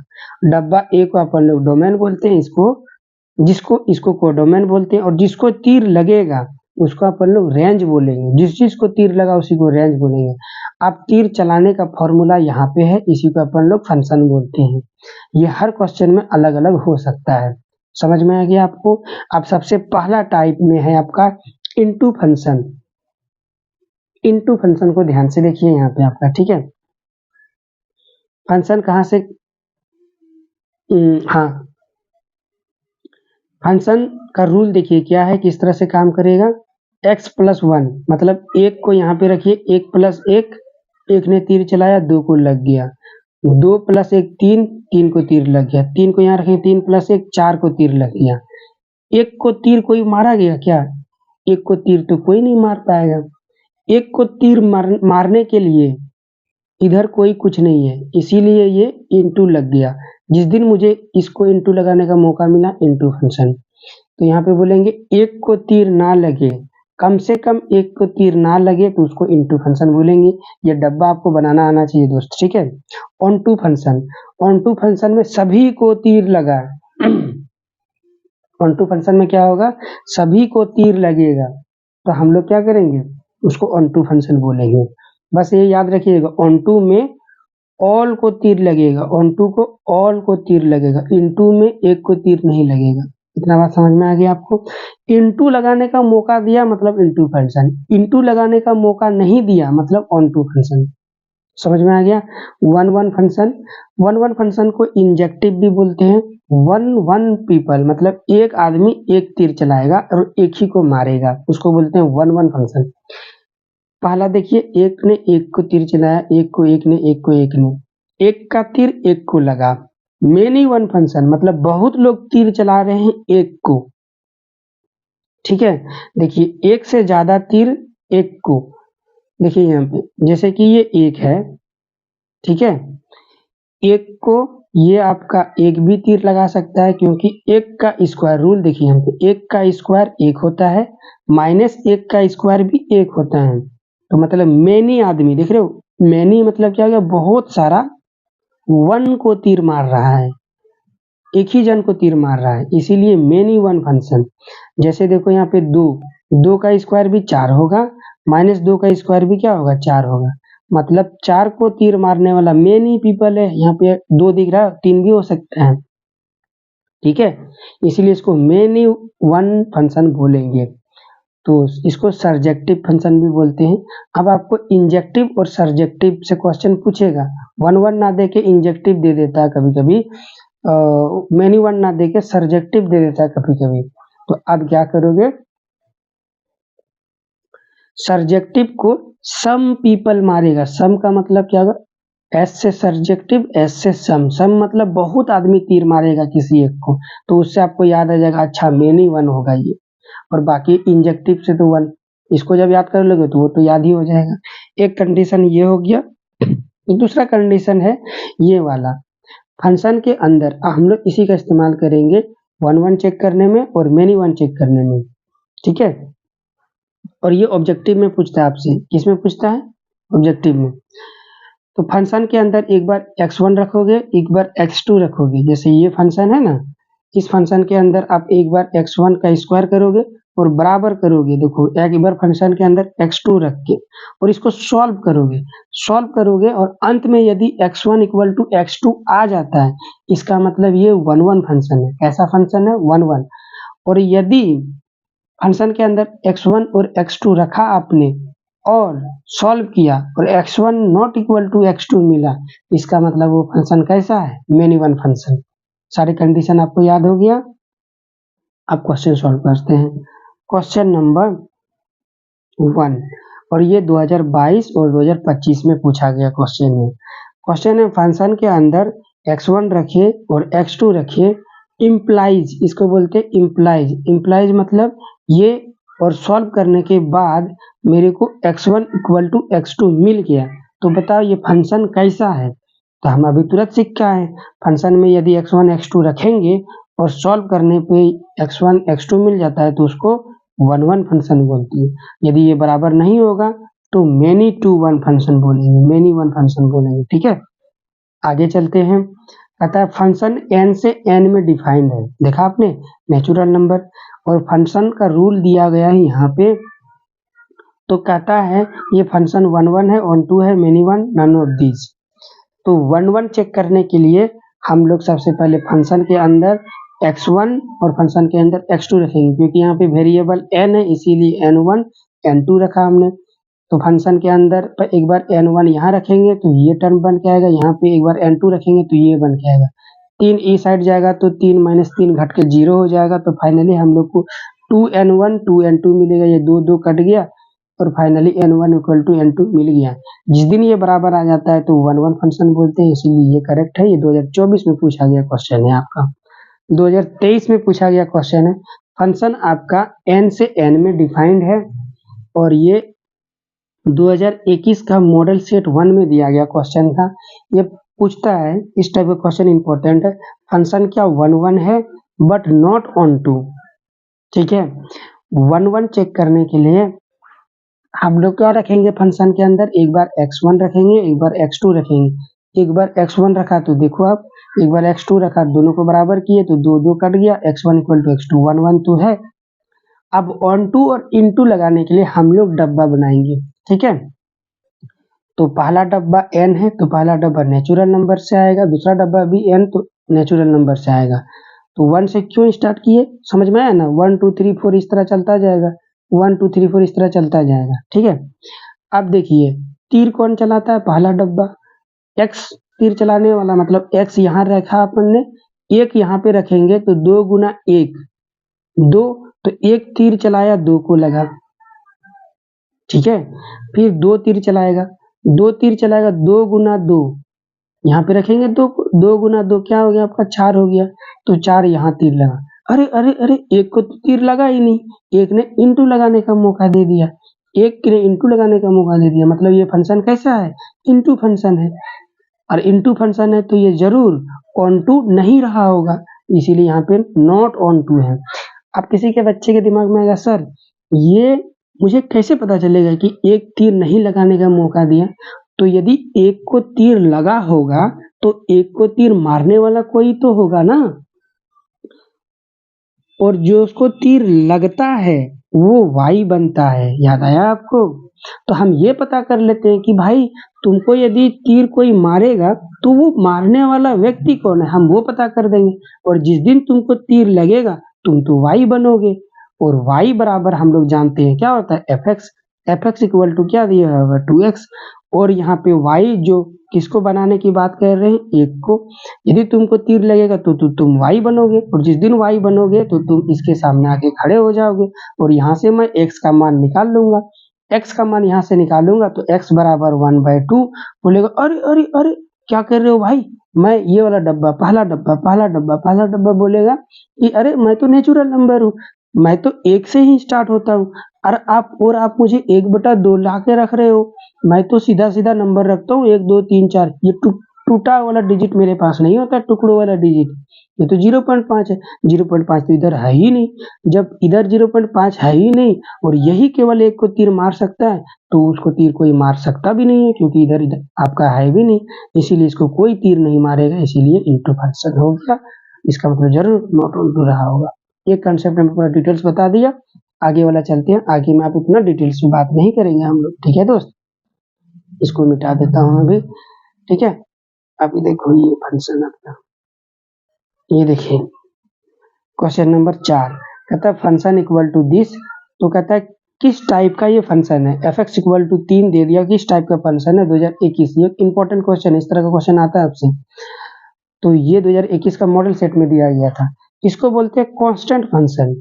डब्बा ए को अपन लोग डोमेन बोलते हैं, इसको कोडोमेन बोलते हैं, और जिसको तीर लगेगा उसको अपन लोग रेंज बोलेंगे, जिस चीज को तीर लगा उसी को रेंज बोलेंगे। अब तीर चलाने का फॉर्मूला यहाँ पे है, इसी को अपन लोग फंक्शन बोलते हैं। ये हर क्वेश्चन में अलग अलग हो सकता है, समझ में आ गया आपको। अब सबसे पहला टाइप में है आपका इनटू फंक्शन। इनटू फंक्शन को ध्यान से देखिए यहाँ पे आपका, ठीक है। फंक्शन कहाँ से, हाँ, फंक्शन का रूल देखिए क्या है, किस तरह से काम करेगा। x + 1 मतलब एक को यहाँ पे रखिए, 1 + 1, एक ने तीर चलाया 2 को लग गया, 2 + 1 3, 3 को तीर लग गया, 3 को यहाँ रखें, 3 + 1 4 को तीर लग गया। एक को तीर कोई मारा गया क्या, एक को तीर तो कोई नहीं मार पाएगा। एक को तीर मारने के लिए इधर कोई कुछ नहीं है, इसीलिए ये इनटू लग गया। जिस दिन मुझे इसको इनटू लगाने का मौका मिला, इनटू फंक्शन। तो यहाँ पे बोलेंगे एक को तीर ना लगे, कम से कम एक को तीर ना लगे तो उसको इनटू फंक्शन बोलेंगे। ये डब्बा आपको बनाना आना चाहिए दोस्त, ठीक है। Onto function, onto function में सभी को तीर लगा। ऑन टू फंक्शन में क्या होगा, सभी को तीर लगेगा, तो हम लोग क्या करेंगे, उसको ऑन टू फंक्शन बोलेंगे। बस ये याद रखिएगा, ऑन टू में ऑल को तीर लगेगा, ऑन टू को ऑल को तीर लगेगा, इनटू में एक को तीर नहीं लगेगा। इतना बात समझ में आ गया आपको। इनटू लगाने का मौका दिया मतलब इनटू फंक्शन, इनटू लगाने का मौका नहीं दिया मतलब ऑन टू फंक्शन। समझ में आ गया। One one function, one one function को इंजेक्टिव भी बोलते हैं। वन वन पीपल मतलब एक आदमी एक तीर चलाएगा और एक ही को मारेगा, उसको बोलते हैं वन वन फंक्शन। पहला देखिए, एक ने एक को तीर चलाया, एक को एक ने, एक को एक ने, एक का तीर एक को लगा। मेनी वन फंक्शन मतलब बहुत लोग तीर चला रहे हैं एक को, ठीक है। देखिए एक से ज्यादा तीर एक को, देखिए यहाँ पे जैसे कि ये एक है, ठीक है। एक को ये आपका एक भी तीर लगा सकता है, क्योंकि एक का स्क्वायर रूल देखिए यहाँ पे, एक का स्क्वायर एक होता है, माइनस एक का स्क्वायर भी एक होता है। तो मतलब मेनी आदमी, देख रहे हो, मेनी मतलब क्या हो गया, बहुत सारा। वन को तीर मार रहा है, एक ही जन को तीर मार रहा है, इसीलिए मेनी वन फंक्शन। जैसे देखो यहाँ पे दो, दो का स्क्वायर भी चार होगा, माइनस दो का स्क्वायर भी क्या होगा, चार होगा। मतलब चार को तीर मारने वाला मेनी पीपल है। यहाँ पे दो दिख रहा है, तीन भी हो सकता है, ठीक है। इसीलिए इसको मेनी वन फंक्शन बोलेंगे। तो इसको सर्जेक्टिव फंक्शन भी बोलते हैं। अब आपको इंजेक्टिव और सर्जेक्टिव से क्वेश्चन पूछेगा, वन वन ना दे के इंजेक्टिव दे देता है कभी कभी, मेनी वन ना दे के सर्जेक्टिव दे देता है कभी कभी। तो अब क्या करोगे, सर्जेक्टिव को सम पीपल मारेगा। सम का मतलब क्या होगा, एस से सर्जेक्टिव, एस से सम, सम मतलब बहुत आदमी तीर मारेगा किसी एक को, तो उससे आपको याद आ जाएगा, अच्छा मेनी वन होगा ये। और बाकी इंजेक्टिव से तो वन, इसको जब याद कर लोगे तो वो तो याद ही हो जाएगा। एक कंडीशन ये हो गया। दूसरा कंडीशन है ये वाला, फंक्शन के अंदर हम लोग इसी का इस्तेमाल करेंगे वन वन चेक करने में और मेनी वन चेक करने में, ठीक है। और ये ऑब्जेक्टिव में पूछता है आपसे, किसमें पूछता है, ऑब्जेक्टिव में। तो फंक्शन के अंदर एक बार x1 रखोगे, एक बार x2 रखोगे। जैसे ये फंक्शन है ना, इस फंक्शन के अंदर आप एक बार x1 का स्क्वायर करोगे और बराबर करोगे, देखो एक बार फंक्शन के अंदर x2 रख के और इसको सॉल्व करोगे, सॉल्व करोगे और अंत में यदि x1 इक्वल टू x2 आ जाता है, इसका मतलब ये वन वन फंक्शन है। कैसा फंक्शन है, वन वन। और यदि फंक्शन के अंदर x1 और x2 रखा आपने और सॉल्व किया और x1 not equal to x2 मिला, इसका मतलब वो फंक्शन कैसा है, मेनी वन फंक्शन। सारी कंडीशन आपको याद हो गया। अब क्वेश्चन सॉल्व करते हैं। क्वेश्चन नंबर 1, और ये 2022 और 2025 में पूछा गया क्वेश्चन है। क्वेश्चन है, फंक्शन के अंदर x1 रखिए और x2 रखिए, इम्प्लाइज, इसको बोलते हैं इम्प्लाइज। इम्प्लाइज मतलब ये, और सॉल्व करने के बाद मेरे को x1 इक्वल टू x2 मिल गया, तो बताओ ये फंक्शन कैसा है। तो हम अभी तुरंत सीख के आए, फंक्शन में यदि x1 x2 रखेंगे और सॉल्व करने पे x1 x2 मिल जाता है तो उसको वन वन फंक्शन बोलती है। यदि ये बराबर नहीं होगा तो मेनी टू वन फंक्शन बोलेंगे, मेनी वन फंक्शन बोलेंगे, ठीक है। आगे चलते हैं। कहता है फंक्शन n से n में डिफाइंड है, देखा आपने, नेचुरल नंबर, और फंक्शन का रूल दिया गया है यहाँ पे। तो कहता है ये फंक्शन वन वन है, ऑन टू है, many one, none of these. तो वन वन चेक करने के लिए हम लोग सबसे पहले फंक्शन के अंदर x1 और फंक्शन के अंदर x2 रखेंगे, क्योंकि यहाँ पे वेरिएबल n है, इसीलिए n1 n2 रखा हमने। तो फंक्शन के अंदर एक बार n1 यहाँ रखेंगे तो ये टर्म बन के आएगा, यहाँ पे एक बार n2 रखेंगे तो ये बन के आएगा। 3 इस साइड जाएगा तो 3 माइनस 3 घट के 0 हो जाएगा। तो फाइनली हम लोग को 2n1 2n2 मिलेगा, ये दो दो कट गया और finally n1 equal to n2 मिल गया। जिस दिन ये बराबर आ जाता है तो वन वन फंक्शन बोलते हैं, इसीलिए ये करेक्ट है। ये 2024 में पूछा गया क्वेश्चन है आपका। 2023 में पूछा गया क्वेश्चन है, फंक्शन आपका n से n में डिफाइंड है और ये 2021 का मॉडल सेट 1 में दिया गया क्वेश्चन था। ये पूछता है, इस टाइप का क्वेश्चन इंपॉर्टेंट है, फंक्शन क्या 1 है बट नॉट ऑन 2। ठीक है, 1 चेक करने के लिए हम लोग क्या रखेंगे फंक्शन के अंदर, एक बार x1 रखेंगे, एक बार x2 रखेंगे। एक बार x1 रखा तो देखो आप, एक बार x2 रखा, दोनों को बराबर किए तो 2 कट गया, x1 इक्वल टू x2, 1 तो है। अब ऑन टू और इनटू लगाने के लिए हम लोग डब्बा बनाएंगे। ठीक है, तो पहला डब्बा n है तो पहला डब्बा नेचुरल नंबर से आएगा, दूसरा डब्बा भी n तो नेचुरल नंबर से आएगा। तो 1 से क्यों स्टार्ट किए, समझ में आया ना, 1 2 3 4 इस तरह चलता जाएगा, 1 2 3 4 इस तरह चलता जाएगा। ठीक है, अब देखिए तीर कौन चलाता है, पहला डब्बा x तीर चलाने वाला, मतलब x यहाँ रखा अपन ने, एक यहाँ पे रखेंगे तो 2 गुना 1 2, तो एक तीर चलाया 2 को लगा। ठीक है, फिर 2 तीर चलाएगा, 2 तीर चलाएगा 2 गुना 2, यहाँ पे रखेंगे 2 गुना 2 क्या हो गया आपका 4 हो गया, तो 4 यहाँ तीर लगा। अरे अरे अरे, एक को तो तीर लगा ही नहीं, एक ने इंटू लगाने का मौका दे दिया, एक ने इंटू लगाने का मौका दे दिया, मतलब ये फंक्शन कैसा है, इंटू फंक्शन है। और इंटू फंक्शन है तो ये जरूर ऑन टू नहीं रहा होगा, इसीलिए यहाँ पे नॉट ऑन टू है। अब किसी के बच्चे के दिमाग में आएगा, सर ये मुझे कैसे पता चलेगा कि एक तीर नहीं लगाने का मौका दिया, तो यदि एक को तीर लगा होगा तो एक को तीर मारने वाला कोई तो होगा ना, और जो उसको तीर लगता है वो y बनता है, याद आया आपको। तो हम ये पता कर लेते हैं कि भाई तुमको यदि तीर कोई मारेगा तो वो मारने वाला व्यक्ति कौन है, हम वो पता कर देंगे, और जिस दिन तुमको तीर लगेगा तुम तो y बनोगे, और y बराबर हम लोग जानते हैं क्या होता है fx इक्वल टू क्या दिया होगा 2x, और यहाँ पे y जो किसको बनाने की बात कर रहे हैं, एक को, यदि तुमको तीर लगेगा तो तुम y बनोगे, और जिस दिन y बनोगे तो तुम इसके सामने आके खड़े हो जाओगे, और यहाँ से मैं x का मान निकाल लूंगा, x का मान यहाँ से निकालूंगा तो x बराबर 1/2। बोलेगा अरे अरे अरे क्या कर रहे हो भाई, मैं ये वाला डब्बा पहला डब्बा बोलेगा कि अरे मैं तो नेचुरल नंबर हूँ, मैं तो 1 से ही स्टार्ट होता हूँ, आप मुझे 1/2 ला के रख रहे हो, मैं तो सीधा सीधा नंबर रखता हूँ 1 2 3 4, ये टूटा वाला डिजिट मेरे पास नहीं होता, टुकड़ों वाला डिजिट, ये तो 0.5 है, 0.5 तो इधर है ही नहीं, जब इधर 0.5 है ही नहीं और यही केवल एक को तीर मार सकता है, तो उसको तीर कोई मार सकता भी नहीं है, क्योंकि इधर इधर आपका है भी नहीं, इसीलिए इसको कोई तीर नहीं मारेगा, इसीलिए इंटू फंक्शन हो गया, इसका मतलब जरूर नॉट ऑन टू रहा होगा। ये कंसेप्ट में पूरा डिटेल्स बता दिया, आगे वाला चलते हैं, आगे में आप इतना डिटेल्स में बात नहीं करेंगे हम लोग, ठीक है दोस्त, इसको मिटा देता हूँ अभी। ठीक है, अभी देखो ये फंक्शन अपना, ये देखिए क्वेश्चन नंबर 4 कहता है फंक्शन इक्वल टू दिस, तो कहता है किस टाइप का ये फंक्शन है, fx इक्वल टू 3 दे दिया, किस टाइप का फंक्शन है 2021, ये इंपॉर्टेंट क्वेश्चन, इस तरह का क्वेश्चन आता है आपसे, तो ये 2021 का मॉडल सेट में दिया गया था, इसको बोलते हैं कांस्टेंट फंक्शन।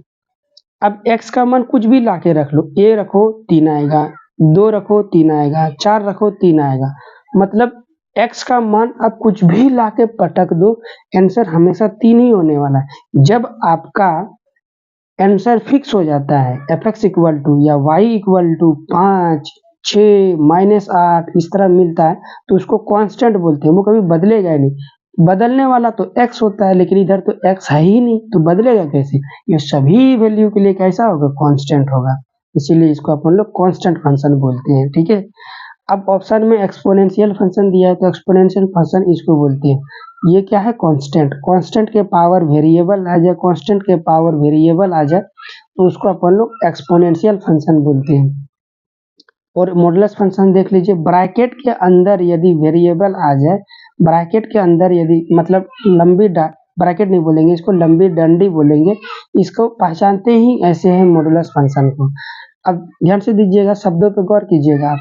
अब x का मान कुछ भी ला के रख लो, a रखो 3 आएगा, 2 रखो 3 आएगा, 4 रखो 3 आएगा, मतलब x का मान आप कुछ भी ला के पटक दो, आंसर हमेशा 3 ही होने वाला है। जब आपका आंसर फिक्स हो जाता है fx इक्वल टू या y इक्वल टू 5 6 -8 इस तरह मिलता है, तो उसको कांस्टेंट बोलते हैं, वो कभी बदलेगा ही नहीं, बदलने वाला तो x होता है, लेकिन इधर तो x है ही नहीं, तो बदलेगा कैसे, ये सभी वैल्यू के लिए कैसा होगा, कांस्टेंट होगा, इसीलिए इसको अपन लोग कांस्टेंट फंक्शन बोलते हैं। ठीक है, अब ऑप्शन में एक्सपोनेंशियल फंक्शन दिया है, तो एक्सपोनेंशियल फंक्शन इसको बोलते हैं, ये क्या है कांस्टेंट, कांस्टेंट के पावर वेरिएबल आ जाए, कांस्टेंट के पावर वेरिएबल आ जाए तो उसको अपन लोग एक्सपोनेंशियल फंक्शन बोलते हैं। और मॉडुलस फंक्शन देख लीजिए, ब्रैकेट के अंदर यदि वेरिएबल आ जाए, ब्रैकेट के अंदर यदि मतलब लंबी ब्रैकेट नहीं बोलेंगे इसको, लंबी डंडी बोलेंगे, इसको पहचानते ही ऐसे हैं मॉडुलस फंक्शन को। अब ध्यान से दीजिएगा, शब्दों पर गौर कीजिएगा,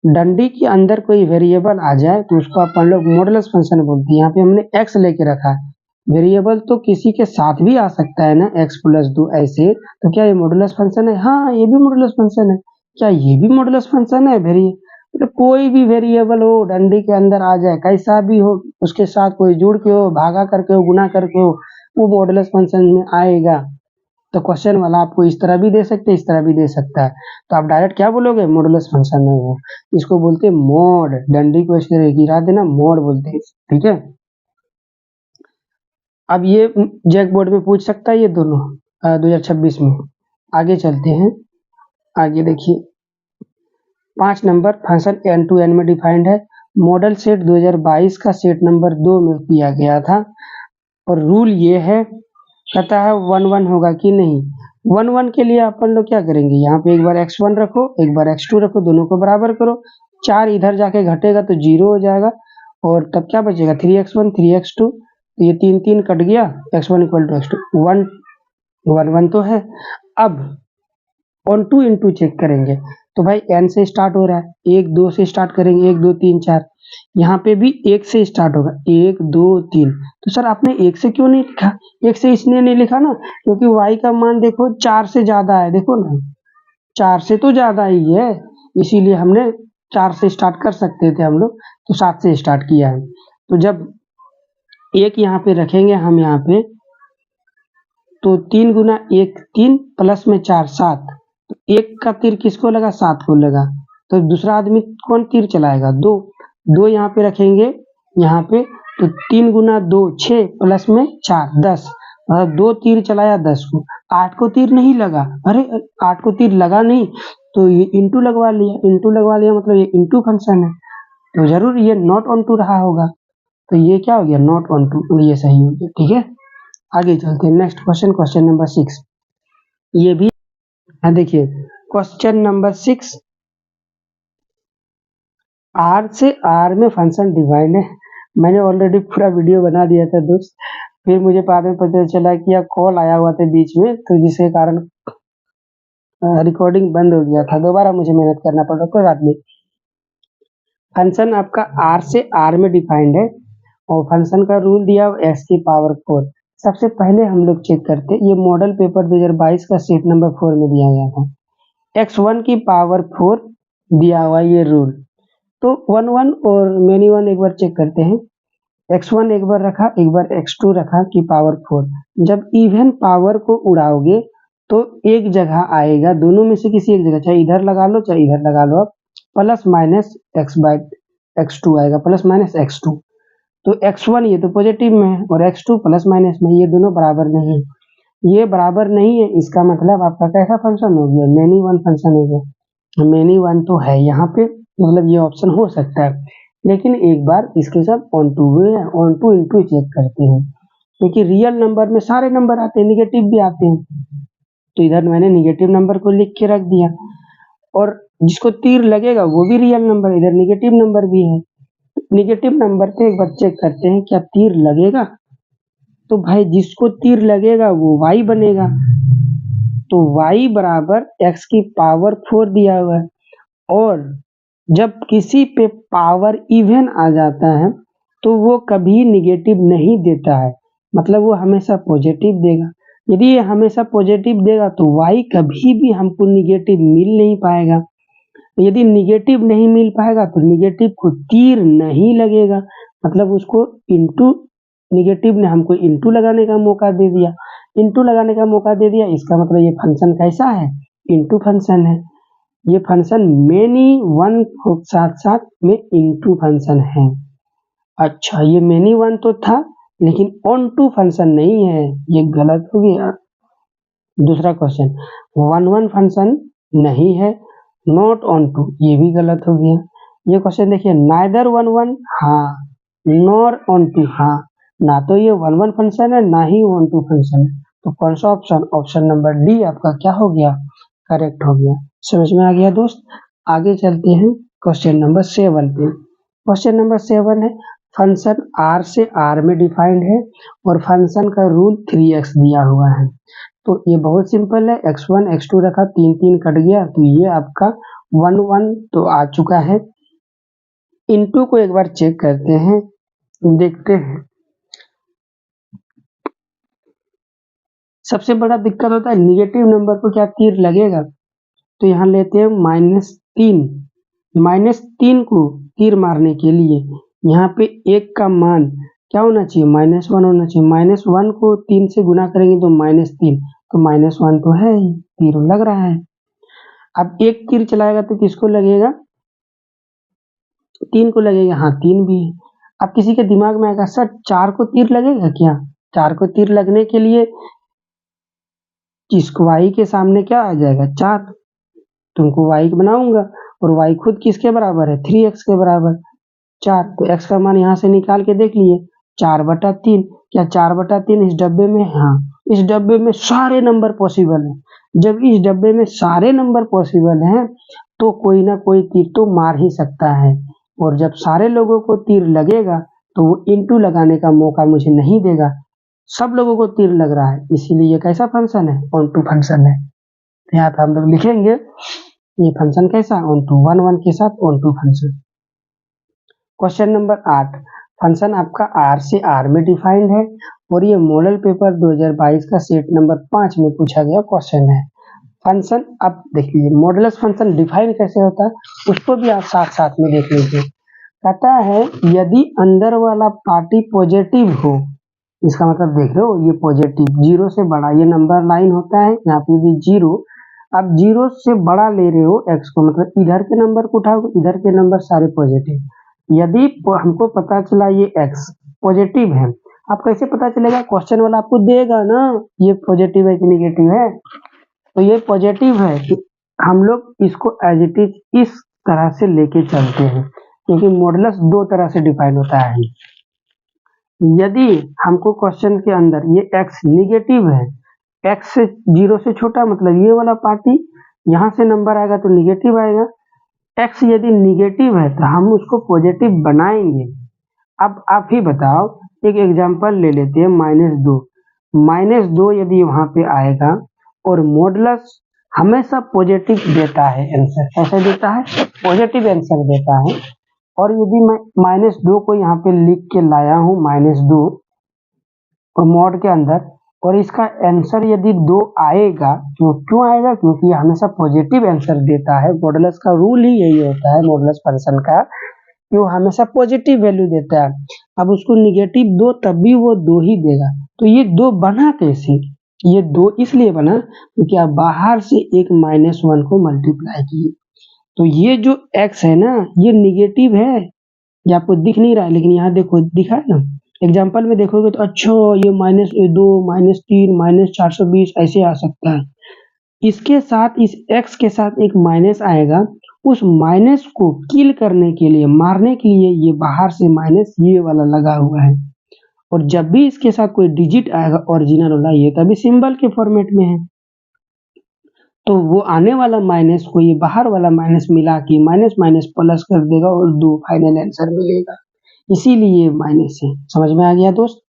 डंडी के अंदर कोई वेरिएबल आ जाए तो उसको अपन लोग मॉडुलस फंक्शन बोलते हैं। यहाँ पे हमने x लेके रखा है, वेरिएबल तो किसी के साथ भी आ सकता है ना, x + 2 ऐसे, तो क्या ये मॉडुलस फंक्शन है, हाँ ये भी मॉडुलस फंक्शन है, क्या ये भी मॉडुलस फंक्शन है, मतलब कोई भी वेरिएबल हो डंडी के अंदर आ जाए, कैसा भी हो, उसके साथ कोई जुड़ के हो, भागा करके हो, गुना करके हो, वो मॉडुलस फंक्शन में आएगा। तो क्वेश्चन वाला आपको इस तरह भी दे सकते हैं, इस तरह भी दे सकता है। तो आप डायरेक्ट क्या बोलोगे, मॉडुलस फंक्शन है वो, इसको बोलते हैं मॉड। डंडी को इस तरह गिरा देना, मॉड बोलते हैं, ठीक है। अब ये जैक बोर्ड में पूछ सकता है ये दोनों 2026 में। आगे चलते हैं, आगे देखिए 5 number function N to N में डिफाइंड है। मॉडल सेट 2022 का सेट नंबर 2 में दिया गया था और रूल ये है, कहता है 1 1 होगा कि नहीं। 1 1 के लिए अपन लोग क्या करेंगे, यहाँ पे एक बार x1 रखो, एक बार x2 रखो, दोनों को बराबर करो। 4 इधर जाके घटेगा तो 0 हो जाएगा और तब क्या बचेगा 3x1 3x2, तो ये 3 3 कट गया, x1 = x2 1 1 1 तो है। अब ऑन टू इंटू चेक करेंगे तो भाई n से स्टार्ट हो रहा है, 1 2 से स्टार्ट करेंगे, 1 2 3 4। यहाँ पे भी 1 से स्टार्ट होगा, 1 2 3। तो सर आपने 1 से क्यों नहीं लिखा, 1 से इसलिए नहीं लिखा ना क्योंकि y का मान देखो 4 से ज्यादा है, देखो ना 4 से तो ज्यादा ही है, इसीलिए हमने 4 से स्टार्ट कर सकते थे हम लोग, तो 7 से स्टार्ट किया है। तो जब 1 यहाँ पे रखेंगे हम यहाँ पे, तो 3 गुना 1 3 प्लस में 4 7, तो 1 का तीर किसको लगा, 7 को लगा। तो दूसरा आदमी कौन तीर चलाएगा, 2 2 यहाँ पे रखेंगे यहाँ पे, तो 3 गुना 2 6 प्लस में 4 10, मतलब 2 तीर चलाया 10 को। 8 को तीर नहीं लगा, अरे 8 को तीर लगा नहीं, तो ये इंटू लगवा लिया, इंटू लगवा लिया मतलब ये इंटू फंक्शन है, तो जरूर ये नॉट ऑन टू रहा होगा, तो ये क्या हो गया, नॉट ऑन टू, ये सही हो गया, ठीक है। आगे चलते हैं, नेक्स्ट क्वेश्चन, क्वेश्चन नंबर 6। ये भी देखिए क्वेश्चन नंबर 6, आर से आर में फंक्शन डिवाइड है। मैंने ऑलरेडी पूरा वीडियो बना दिया था दोस्त, फिर मुझे बाद में पता चला कि यार कॉल आया हुआ था बीच में, तो जिसके कारण रिकॉर्डिंग बंद हो गया था, दोबारा मुझे मेहनत करना पड़ा, कोई बात नहीं। फंक्शन आपका आर से आर में डिफाइंड है और फंक्शन का रूल दिया x की पावर 4। सबसे पहले हम लोग चेक करते, ये मॉडल पेपर 2022 का सेट नंबर 4 में दिया गया था, x1 की पावर 4 दिया हुआ ये रूल। तो 1 1 और मेनी 1 एक बार चेक करते हैं, x1 एक बार रखा, एक बार x2 रखा की पावर 4। जब इवन पावर को उड़ाओगे तो एक जगह आएगा, दोनों में से किसी एक जगह, चाहे इधर लगा लो चाहे इधर लगा लो, प्लस माइनस x/x2 आएगा, प्लस माइनस x2। तो x1 ये तो पॉजिटिव में है और x2 प्लस माइनस में, ये दोनों बराबर नहीं, ये बराबर नहीं है, इसका मतलब आपका कैसा फंक्शन हो गया, मेनी वन फंक्शन हो गया। मेनी वन तो है यहाँ पे, मतलब ये ऑप्शन हो सकता है, लेकिन एक बार इसके साथ ऑन टू इंटू चेक करते हैं, क्योंकि रियल नंबर में सारे नंबर आते हैं, निगेटिव भी आते हैं, तो इधर मैंने निगेटिव नंबर को लिख के रख दिया, और जिसको तीर लगेगा वो भी रियल नंबर, इधर निगेटिव नंबर भी है। निगेटिव नंबर पे एक बार चेक करते हैं क्या तीर लगेगा, तो भाई जिसको तीर लगेगा वो y बनेगा, तो y बराबर x की पावर 4 दिया हुआ है, और जब किसी पे पावर इवन आ जाता है तो वो कभी निगेटिव नहीं देता है, मतलब वो हमेशा पॉजिटिव देगा। यदि ये हमेशा पॉजिटिव देगा तो y कभी भी हमको निगेटिव मिल नहीं पाएगा, यदि निगेटिव नहीं मिल पाएगा तो निगेटिव को तीर नहीं लगेगा, मतलब उसको इंटू, निगेटिव ने हमको इंटू लगाने का मौका दे दिया, इंटू लगाने का मौका दे दिया, इसका मतलब ये फंक्शन कैसा है, इंटू फंक्शन है। ये फंक्शन मेनी वन के साथ साथ में इंटू फंक्शन है। अच्छा ये मेनी वन तो था लेकिन ऑन टू फंक्शन नहीं है, ये गलत हो गया। दूसरा क्वेश्चन, 1 1 फंक्शन नहीं है, नॉट ऑन टू, ये भी गलत हो गया। ये क्वेश्चन देखिए, नाइदर 1 1 हाँ, नॉर ऑन टू हाँ, ना तो ये 1 1 फंक्शन है ना ही ऑन टू फंक्शन है, तो कौन सा ऑप्शन, ऑप्शन नंबर डी आपका क्या हो गया, करेक्ट हो गया। समझ में आ गया दोस्त। आगे चलते हैं क्वेश्चन नंबर 7 पे। क्वेश्चन नंबर 7 है, फंक्शन आर से आर में डिफाइंड है और फंक्शन का रूल 3x दिया हुआ है। तो ये बहुत सिंपल है, x1 x2 रखा, 3 3 कट गया, तो ये आपका 1 1 तो आ चुका है। इनटू को एक बार चेक करते हैं, देखते हैं। सबसे बड़ा दिक्कत होता है निगेटिव नंबर को क्या तीर लगेगा, तो यहाँ लेते हैं -3, -3 को तीर मारने के लिए यहाँ पे 1 का मान क्या होना चाहिए, -1 होना चाहिए, -1 को 3 से गुना करेंगे तो -3, तो -1 तो है ही, तीर लग रहा है। अब एक तीर चलाएगा तो किसको लगेगा, 3 को लगेगा, हाँ 3 भी है। अब किसी के दिमाग में आएगा सर 4 को तीर लगेगा क्या, 4 को तीर लगने के लिए इसको y के सामने क्या आ जाएगा 4, तुमको y बनाऊंगा और y खुद किसके बराबर है 3x के बराबर 4, तो x का मान यहाँ से निकाल के देख लिए 4/3, क्या 4/3 इस डब्बे में, हाँ इस डब्बे में सारे नंबर पॉसिबल हैं। जब इस डब्बे में सारे नंबर पॉसिबल हैं तो कोई ना कोई तीर तो मार ही सकता है, और जब सारे लोगों को तीर लगेगा तो वो इंटू लगाने का मौका मुझे नहीं देगा, सब लोगों को तीर लग रहा है, इसीलिए ये कैसा फंक्शन है, ऑन टू फंक्शन है। तो यहाँ पे हम लोग लिखेंगे ये फंक्शन कैसा, ऑन टू 1 1 के साथ onto function. Question number 8, function आपका R से R में डिफाइंड है और ये मॉडल पेपर 2022 का सेट नंबर 5 में पूछा गया क्वेश्चन है। फंक्शन अब देखिए मॉडुलस फंक्शन डिफाइन कैसे होता है उसको भी आप साथ साथ में देख लीजिए। कहता है यदि अंदर वाला पार्टी पॉजिटिव हो, इसका मतलब देख रहे हो ये पॉजिटिव, 0 से बड़ा, ये नंबर लाइन होता है, यहाँ पे भी 0, अब 0 से बड़ा ले रहे हो x को, मतलब इधर के नंबर को उठाओ, इधर के नंबर सारे पॉजिटिव। यदि हमको पता चला ये x पॉजिटिव है, अब कैसे पता चलेगा, क्वेश्चन वाला आपको देगा ना ये पॉजिटिव है कि निगेटिव है, तो ये पॉजिटिव है कि हम लोग इसको एज इट इज इस तरह से लेके चलते हैं, क्योंकि मॉडुलस 2 तरह से डिफाइन होता है। यदि हमको क्वेश्चन के अंदर ये x निगेटिव है, x से 0 से छोटा, मतलब ये वाला पार्टी यहाँ से नंबर आएगा तो निगेटिव आएगा, x यदि निगेटिव है तो हम उसको पॉजिटिव बनाएंगे। अब आप ही बताओ, एक एग्जांपल ले लेते हैं -2, -2 यदि वहां पे आएगा और मॉडुलस हमेशा पॉजिटिव देता है आंसर, कैसे देता है, पॉजिटिव आंसर देता है। और यदि मैं -2 को यहाँ पे लिख के लाया हूँ -2 और मॉड के अंदर, और इसका आंसर यदि 2 आएगा, तो क्यों आएगा, क्योंकि ये हमेशा पॉजिटिव आंसर देता है। मॉडुलस का रूल ही यही होता है, मॉडुलस फंक्शन का, कि वो हमेशा पॉजिटिव वैल्यू देता है। अब उसको निगेटिव दो तब भी वो 2 ही देगा। तो ये 2 बना कैसे, ये 2 इसलिए बना क्योंकि आप बाहर से एक -1 को मल्टीप्लाई किए, तो ये जो x है ना ये निगेटिव है, ये आपको दिख नहीं रहा है, लेकिन यहाँ देखो दिखा है ना, एग्जाम्पल में देखोगे तो अच्छा ये -2 -3 -420 ऐसे आ सकता है। इसके साथ इस x के साथ एक माइनस आएगा, उस माइनस को किल करने के लिए, मारने के लिए ये बाहर से माइनस ये वाला लगा हुआ है, और जब भी इसके साथ कोई डिजिट आएगा ओरिजिनल वाला, ये तभी सिंबल के फॉर्मेट में है, तो वो आने वाला माइनस को ये बाहर वाला माइनस मिला के माइनस माइनस प्लस कर देगा और 2 फाइनल आंसर मिलेगा, इसीलिए माइनस है। समझ में आ गया दोस्त।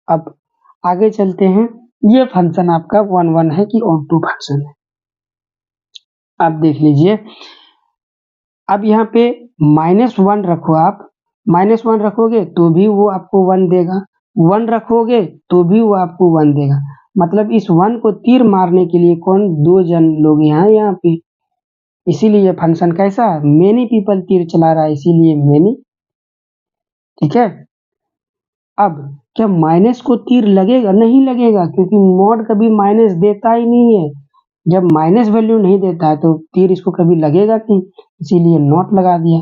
अब आगे चलते हैं, ये फंक्शन आपका 1 1 है कि ऑन टू फंक्शन है, आप देख लीजिए। अब यहाँ पे -1 रखो, आप -1 रखोगे तो भी वो आपको 1 देगा, 1 रखोगे तो भी वो आपको 1 देगा, मतलब इस 1 को तीर मारने के लिए कौन, 2 जन लोग यहाँ पे, इसीलिए फंक्शन कैसा, मेनी पीपल तीर चला रहा है, इसीलिए मेनी। ठीक है, अब क्या माइनस को तीर लगेगा, नहीं लगेगा, क्योंकि मॉड कभी माइनस देता ही नहीं है, जब माइनस वैल्यू नहीं देता है तो तीर इसको कभी लगेगा नहीं, इसीलिए नॉट लगा दिया।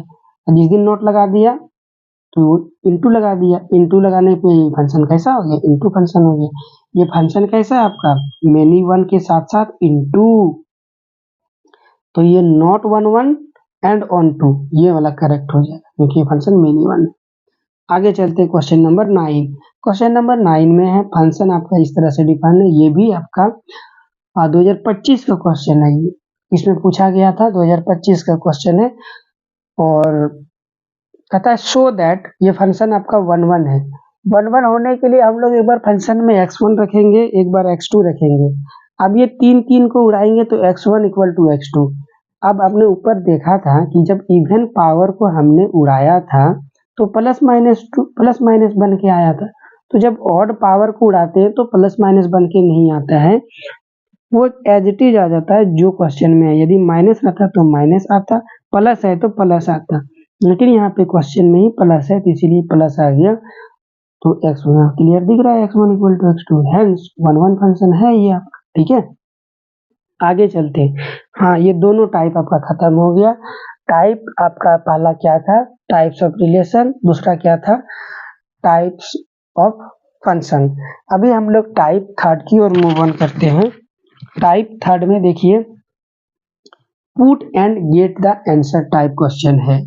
जिस दिन नॉट लगा दिया तो इंटू लगा दिया, इंटू लगाने पे फंक्शन कैसा हो गया, इंटू फंक्शन हो गया। ये फंक्शन कैसा है आपका, मेनी 1 के साथ साथ इंटू, तो ये नॉट 1 1 एंड ऑन टू ये वाला करेक्ट हो जाएगा, क्योंकि ये फंक्शन मेनी 1 है। आगे चलते हैं क्वेश्चन नंबर 9। क्वेश्चन नंबर 9 में है फंक्शन आपका इस तरह से डिफाइन है, ये भी आपका 2025 का क्वेश्चन है, ये इसमें पूछा गया था, 2025 का क्वेश्चन है, और कहता है शो दैट, ये फंक्शन आपका 1 1 है। 1 1 होने के लिए हम लोग एक बार फंक्शन में x1 रखेंगे, एक बार x2 रखेंगे। अब ये 3 को उड़ाएंगे तो x1 = x2। अब आपने ऊपर देखा था कि जब इवन पावर को हमने उड़ाया था तो प्लस माइनस बन के आया था, तो जब ऑड पावर को उड़ाते हैं तो प्लस माइनस बन के नहीं आता है, वो एज इट इज आ जाता है जो क्वेश्चन में है। यदि माइनस रहता तो माइनस आता, प्लस है तो प्लस आता, लेकिन यहाँ पे क्वेश्चन में ही प्लस है तो इसीलिए प्लस आ गया। तो x1 क्लियर दिख रहा है, x1 = x2, हेंस 1 1 फंक्शन है ये आपका। ठीक है, आगे चलते हैं। हाँ, ये दोनों टाइप आपका खत्म हो गया। टाइप आपका पहला क्या था, टाइप्स ऑफ रिलेशन, दूसरा क्या था, टाइप्स ऑफ फंक्शन। अभी हम लोग टाइप थर्ड की ओर मूव ऑन करते हैं। टाइप थर्ड में देखिए put and get the answer type question है,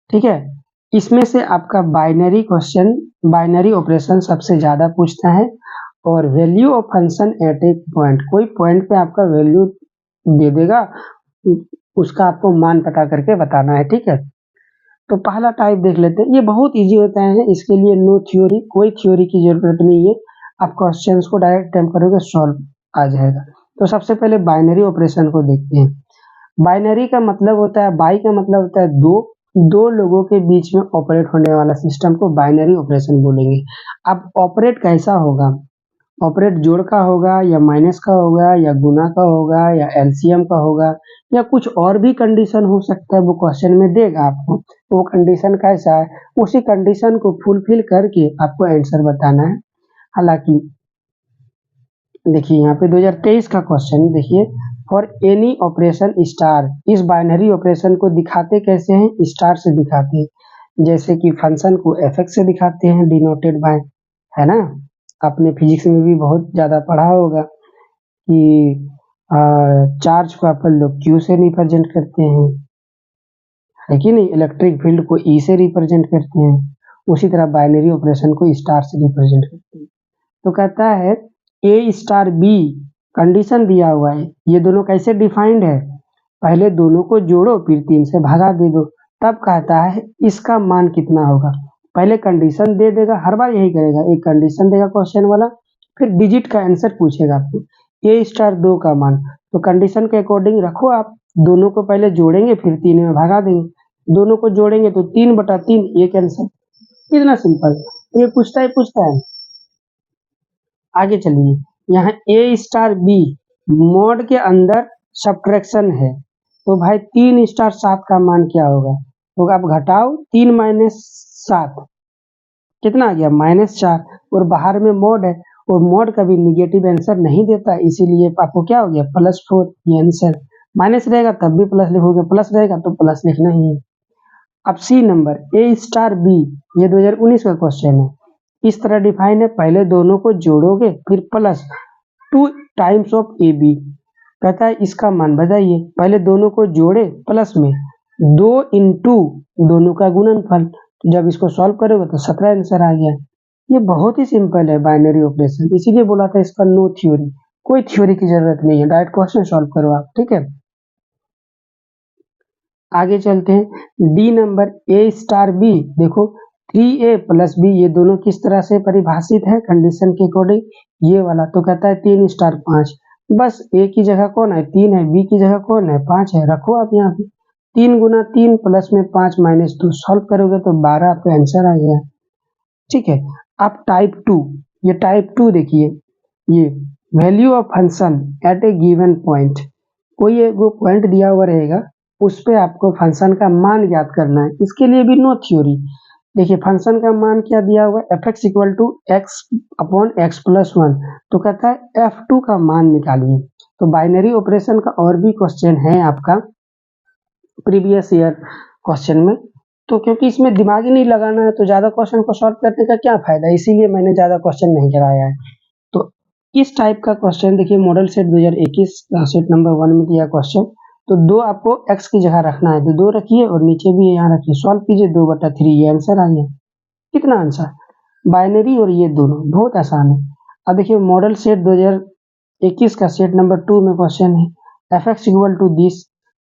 ठीक है। इसमें से आपका बाइनरी क्वेश्चन, बाइनरी ऑपरेशन सबसे ज्यादा पूछता है, और value of function at A point, कोई पॉइंट पे आपका वैल्यू दे देगा, उसका आपको मान पता करके बताना है, ठीक है। तो पहला टाइप देख लेते हैं, ये बहुत इजी होता है, इसके लिए नो थ्योरी, कोई थ्योरी की जरूरत नहीं है, आप क्वेश्चंस को डायरेक्ट अटेम्प्ट करोगे सॉल्व आ जाएगा। तो सबसे पहले बाइनरी ऑपरेशन को देखते हैं। बाइनरी का मतलब होता है, बाई का मतलब होता है दो लोगों के बीच में ऑपरेट होने वाला सिस्टम को बाइनरी ऑपरेशन बोलेंगे। अब ऑपरेट कैसा होगा, ऑपरेट जोड़ का होगा या माइनस का होगा या गुना का होगा या एलसीएम का होगा या कुछ और भी कंडीशन हो सकता है, वो क्वेश्चन में देगा आपको, वो कंडीशन कैसा है, उसी कंडीशन को फुलफिल करके आपको आंसर बताना है। हालांकि देखिए यहाँ पे 2023 का क्वेश्चन देखिए, फॉर एनी ऑपरेशन स्टार, इस बाइनरी ऑपरेशन को दिखाते कैसे हैं, स्टार से दिखाते हैं, जैसे कि फंक्शन को एफ से दिखाते हैं, डिनोटेड बाय, है ना। आपने फिजिक्स में भी बहुत ज़्यादा पढ़ा होगा कि चार्ज को अपन लोग क्यू से रिप्रेजेंट करते हैं, है कि नहीं, इलेक्ट्रिक फील्ड को ई से रिप्रेजेंट करते हैं, उसी तरह बाइनरी ऑपरेशन को स्टार से रिप्रेजेंट करते हैं। तो कहता है ए स्टार बी, कंडीशन दिया हुआ है, ये दोनों कैसे डिफाइंड है, पहले दोनों को जोड़ो फिर 3 से भगा दे दो, तब कहता है इसका मान कितना होगा। पहले कंडीशन दे देगा, हर बार यही करेगा, एक कंडीशन देगा क्वेश्चन वाला, फिर डिजिट का आंसर पूछेगा आपको, ए स्टार 2 का मान, तो कंडीशन के अकॉर्डिंग रखो आप, दोनों को पहले जोड़ेंगे फिर 3 में भगा देंगे, दोनों को जोड़ेंगे तो 3/3 एक आंसर, इतना सिंपल, ये पूछता है। आगे चलिए, यहाँ ए स्टार बी मोड के अंदर सब्ट्रैक्शन है, तो भाई 3 स्टार 7 का मान क्या होगा, तो आप घटाओ 3 - 7 कितना आ गया -4, और बाहर में मोड है, और मोड कभी निगेटिव आंसर नहीं देता, इसीलिए आपको क्या हो गया +4, ये आंसर, माइनस रहेगा तब भी प्लस लिखोगे, प्लस रहेगा तो प्लस लिखना ही है। अब C number A star B, ये 2019 का क्वेश्चन है, इस तरह डिफाइन है, पहले दोनों को जोड़ोगे फिर plus 2 times of A B, कहता है इसका मान बताइए, पहले दोनों को जोड़े प्लस में 2 इंटू दोनों का गुणनफल, तो जब इसको सॉल्व करोगे तो 17 आंसर आ गया। ये बहुत ही सिंपल है बाइनरी ऑपरेशन, इसीलिए बोला था इसका नो थ्योरी, कोई थ्योरी की जरूरत नहीं है, डायरेक्ट क्वेश्चन सॉल्व करो आप, ठीक है। आगे चलते हैं, D number A star B, देखो 3a + b, ये दोनों किस तरह से परिभाषित है कंडीशन के अकॉर्डिंग, ये वाला, तो कहता है 3 स्टार 5, बस a की जगह कौन है 3 है, b की जगह कौन है 5 है, रखो आप यहाँ पे 3 × 3 प्लस में 5 - 2, सॉल्व करोगे तो 12 आपका आंसर आ गया, ठीक है। आप टाइप 2, ये टाइप 2 देखिए, ये value of function at A given point, कोई एक वो पॉइंट दिया हुआ रहेगा, उस पे आपको फंक्शन का मान ज्ञात करना है, इसके लिए भी नो थ्योरी। देखिए फंक्शन का मान क्या दिया हुआ है, f(x = x/x + 1), तो कहता है f2 का मान निकालिए। तो बाइनरी ऑपरेशन का और भी क्वेश्चन है आपका प्रीवियस ईयर क्वेश्चन में, तो क्योंकि इसमें दिमाग ही नहीं लगाना है तो ज्यादा क्वेश्चन को सॉल्व करने का क्या फायदा, इसीलिए मैंने ज्यादा क्वेश्चन नहीं कराया है। तो इस टाइप का क्वेश्चन देखिए, मॉडल सेट 2021 सेट नंबर 1 में दिया क्वेश्चन, तो 2 आपको x की जगह रखना है, तो 2 रखिए और नीचे भी यहाँ रखिए, सॉल्व कीजिए 2/3, ये आंसर आ गया। कितना आंसर, बाइनरी और ये दोनों बहुत आसान है। अब देखिए मॉडल सेट 2021 का सेट नंबर 2 में क्वेश्चन है, f(x = this),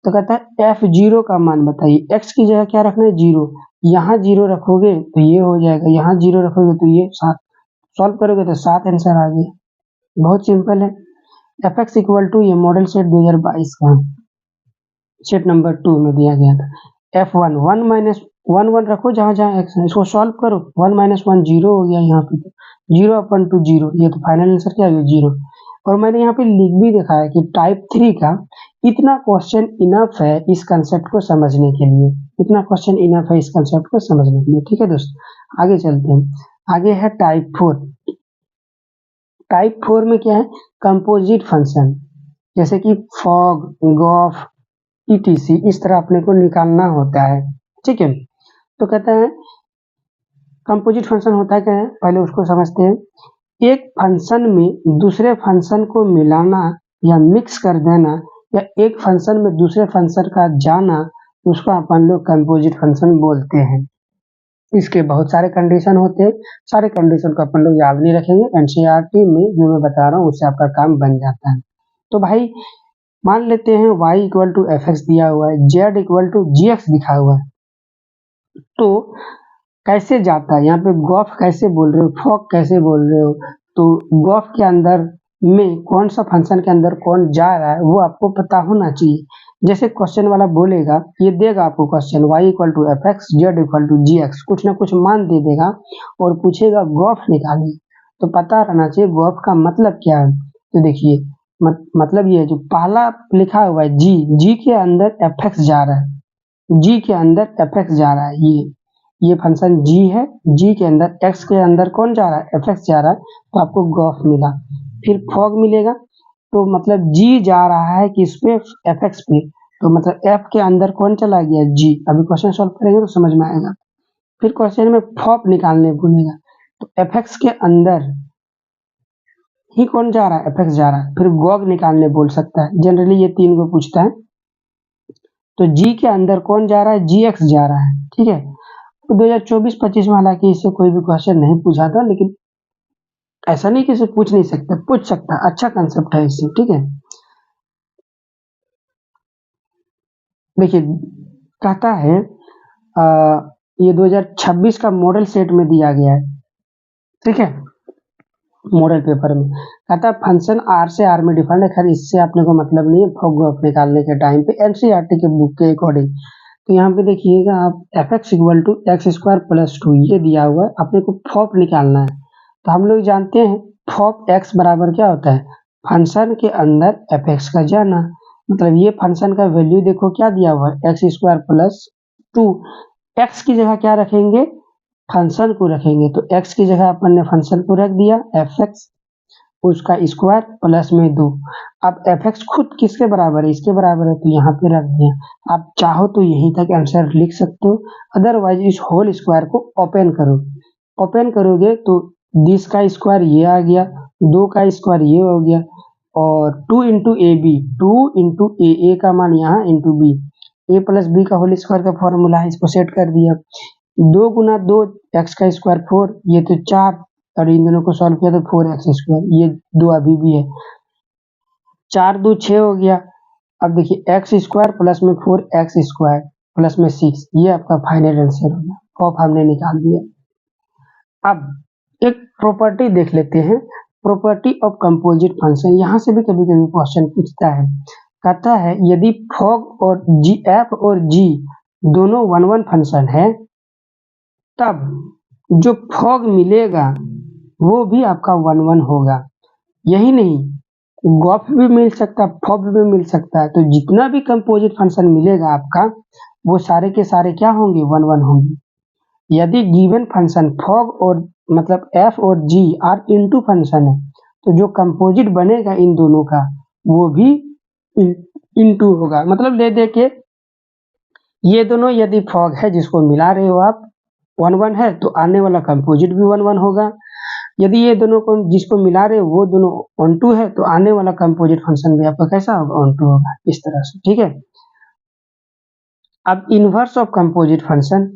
तो कहता है f0 का मान बताइए, x की जगह क्या रखना है 0, यहाँ 0 रखोगे तो ये हो जाएगा, यहाँ 0 रखोगे तो ये 7, सॉल्व करोगे तो 7 आंसर आ गया, बहुत सिंपल है। f(x = ये मॉडल सेट 2022 का सेट नंबर 2 में दिया गया था, f1 1 रखो जहाँ जहाँ x है, इसको सॉल्व करो, 1 - 1 0 हो गया, यहाँ पे तो 0/2 0, ये तो फाइनल आंसर क्या है 0। और मैंने यहाँ पे लिख भी दिखाया कि टाइप 3 का इतना क्वेश्चन इनफ है इस कंसेप्ट को समझने के लिए, इतना क्वेश्चन इनफ है इस कंसेप्ट को समझने के लिए, ठीक है दोस्तों। आगे चलते हैं, आगे है टाइप 4। टाइप 4 में क्या है, कंपोजिट फंक्शन, जैसे कि फॉग, गॉफ, ईटीसी, इस तरह अपने को निकालना होता है। ठीक है, तो कहते हैं कंपोजिट फंक्शन होता है क्या है, पहले उसको समझते हैं। एक फंक्शन में दूसरे फंक्शन को मिलाना या मिक्स कर देना, या एक फंक्शन में दूसरे फंक्शन का जाना, उसको अपन लोग कंपोजिट फंक्शन बोलते हैं। इसके बहुत सारे कंडीशन होते हैं, सारे कंडीशन को अपन लोग याद नहीं रखेंगे, एनसीईआरटी में जो मैं बता रहा हूँ उससे आपका काम बन जाता है। तो भाई मान लेते हैं y equal to F X दिया हुआ है, z equal to G X दिखा हुआ है, तो कैसे जाता है, यहाँ पे गॉफ कैसे बोल रहे हो, फॉग कैसे बोल रहे हो, तो गॉफ के अंदर में कौन सा फंक्शन के अंदर कौन जा रहा है वो आपको पता होना चाहिए। जैसे क्वेश्चन वाला बोलेगा, ये देगा आपको question y equal to F X, Z equal to G X, कुछ ना कुछ मान दे देगा और पूछेगा गॉफ निकालिए, तो पता रहना चाहिए गॉफ का मतलब क्या है। तो देखिए मतलब ये है, जो पहला लिखा हुआ है जी के अंदर एफ एक्स जा रहा है, जी के अंदर एफ एक्स जा रहा है, ये फंक्शन g है, g के अंदर x के अंदर कौन जा रहा है, एफ एक्स जा रहा है, तो आपको गॉफ मिला। फिर फॉग मिलेगा, तो मतलब g जा रहा है किस पे, एफ एक्स पे, तो मतलब f के अंदर कौन चला गया, g। अभी क्वेश्चन सॉल्व करेंगे तो समझ में आएगा। फिर क्वेश्चन में फॉप निकालने बोलेगा, तो एफ एक्स के अंदर ही कौन जा रहा है, एफ एक्स जा रहा है। फिर गॉग निकालने बोल सकता है, जनरली ये तीन को पूछता है। तो g के अंदर कौन जा रहा है, जी एक्स जा रहा है। ठीक है, तो 2024-25 में हालांकि इससे कोई भी क्वेश्चन नहीं पूछा था, लेकिन ऐसा नहीं कि इसे पूछ नहीं सकता, पूछ सकता, अच्छा कंसेप्ट है इससे। ठीक है, देखिए कहता है ये 2026 का मॉडल सेट में दिया गया है। ठीक है, मॉडल पेपर में कहता है फंक्शन आर से आर में डिफाइंड है, खैर इससे अपने को मतलब नहीं है, फॉग निकालने के टाइम पे एनसीईआरटी के बुक के अकॉर्डिंग। तो यहाँ पे देखिएगा आप F x equal to X square plus 2 ये दिया हुआ है, अपने को फॉप निकालना है। तो हम लोग जानते हैं फॉप एक्स बराबर क्या होता है, फंक्शन के अंदर एफ एक्स का जाना, मतलब ये फंक्शन का वैल्यू देखो क्या दिया हुआ है, एक्स स्क्वायर प्लस 2, एक्स की जगह क्या रखेंगे, फंक्शन को रखेंगे, तो x की जगह अपन ने फंक्शन को रख दिया एफ एक्स, उसका स्क्वायर प्लस में 2। अब एफ एक्स खुद किसके बराबर है, इसके बराबर है, तो यहाँ पे रख दिया। आप चाहो तो यहीं तक आंसर लिख सकते हो, अदरवाइज इस होल स्क्वायर को ओपन करो, ओपन करोगे तो 20 का स्क्वायर ये आ गया, 2 का स्क्वायर ये हो गया, और 2 इंटू ए बी, 2 इंटू ए का मान यहाँ इंटू बी, ए प्लस बी का होल स्क्वायर का फॉर्मूला है, इसको सेट कर दिया। 2 गुना 2 एक्स का स्क्वायर 4, ये तो 4, और इन दोनों को सॉल्व किया तो 4x स्क्वायर, ये 2 अभी भी है, 4 2 6 हो गया। अब देखिए एक्स स्क्वायर प्लस में 4x स्क्वायर प्लस में 6, ये आपका फाइनल आंसर हो गया, फॉप हमने निकाल दिया। अब एक प्रॉपर्टी देख लेते हैं, प्रॉपर्टी ऑफ कंपोजिट फंक्शन, यहाँ से भी कभी कभी क्वेश्चन पूछता है, कहता है यदि फॉग और जी, एफ और जी दोनों 1 1 फंक्शन है, तब जो फॉग मिलेगा वो भी आपका 1 1 होगा। यही नहीं, गॉफ भी मिल सकता है, फॉग भी मिल सकता है, तो जितना भी कंपोजिट फंक्शन मिलेगा आपका, वो सारे के सारे क्या होंगे, 1 1 होंगे। यदि गिवन फंक्शन फॉग और मतलब एफ और जी आर इनटू फंक्शन है, तो जो कंपोजिट बनेगा इन दोनों का वो भी इनटू होगा। मतलब ले दे के ये दोनों यदि फॉग है जिसको मिला रहे हो आप 1 1 है, तो आने वाला कंपोजिट भी 1 1 होगा। यदि ये दोनों को जिसको मिला रहे हो वो दोनों ऑन टू है, तो आने वाला कंपोजिट फंक्शन भी आपका कैसा होगा, ऑन टू होगा, इस तरह से। ठीक है, अब इनवर्स ऑफ कंपोजिट फंक्शन,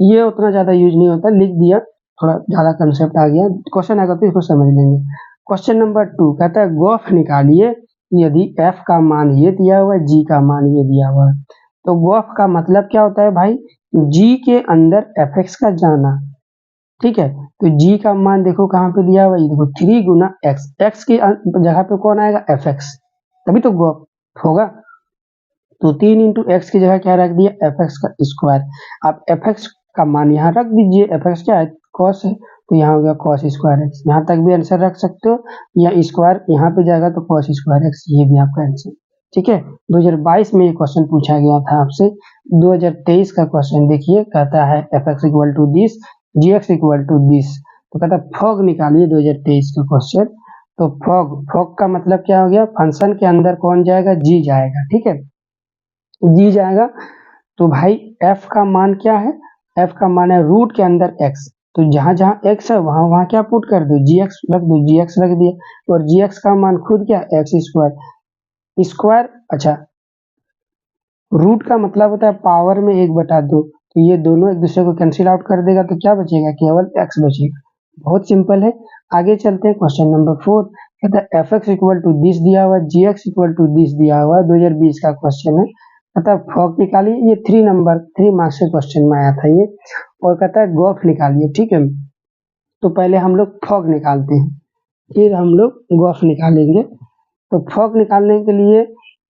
ये उतना ज्यादा यूज नहीं होता, लिख दिया, थोड़ा ज्यादा कंसेप्ट आ गया, क्वेश्चन आएगा तो इसको समझ लेंगे। क्वेश्चन नंबर 2 कहता है गॉफ निकालिए यदि f का मान ये दिया हुआ है, g का मान ये दिया हुआ है। तो गॉफ का मतलब क्या होता है भाई, g के अंदर fx का जाना। ठीक है, तो g का मान देखो कहाँ पे दिया हुआ है, देखो 3 गुना x, x की जगह पे कौन आएगा, fx, तभी तो गॉफ होगा। तो 3 इंटू एक्स की जगह क्या रख दिया, एफ एक्स का स्क्वायर। आप एफ एक्स का मान यहाँ रख दीजिए, एफ एक्स क्या है, कॉस है, तो यहाँ हो गया कॉस स्क्वायर एक्स, यहाँ तक भी आंसर रख सकते हो, या स्क्वायर यहाँ पे जाएगा तो कॉस स्क्वायर एक्स, ये भी आपका आंसर। ठीक है, 2022 में ये क्वेश्चन पूछा गया था आपसे। 2023 का क्वेश्चन देखिए, कहता है F x equal to this, G X equal to this, तो कहता है फॉग निकालिए 2023 का क्वेश्चन। तो फॉग का मतलब क्या हो गया, फंक्शन के अंदर कौन जाएगा, जी जाएगा, ठीक है, जी जाएगा। तो भाई एफ का मान क्या है, एफ का मान है रूट के अंदर एक्स, तो जहां जहां एक्स है वहां वहां क्या पुट कर दो, जी एक्स रख दो, जी एक्स रख दिया। और जी एक्स का मान खुद क्या, एक्स स्क्वायर स्क्वायर। अच्छा, रूट का मतलब होता है पावर में 1/2, तो ये दोनों एक दूसरे को कैंसिल आउट कर देगा, तो क्या बचेगा, केवल एक्स बचेगा। बहुत सिंपल है। आगे चलते हैं क्वेश्चन नंबर 4। कहता है F x equal to this दिया हुआ है, G X equal to this दिया हुआ है, 2020 का क्वेश्चन है। कहता है फॉग निकालिए, ये 3 मार्क्स के क्वेश्चन में आया था ये। और कहता है गॉफ निकालिए, ठीक है। तो पहले हम लोग फॉग निकालते हैं, फिर हम लोग गॉफ निकालेंगे। तो फॉग निकालने के लिए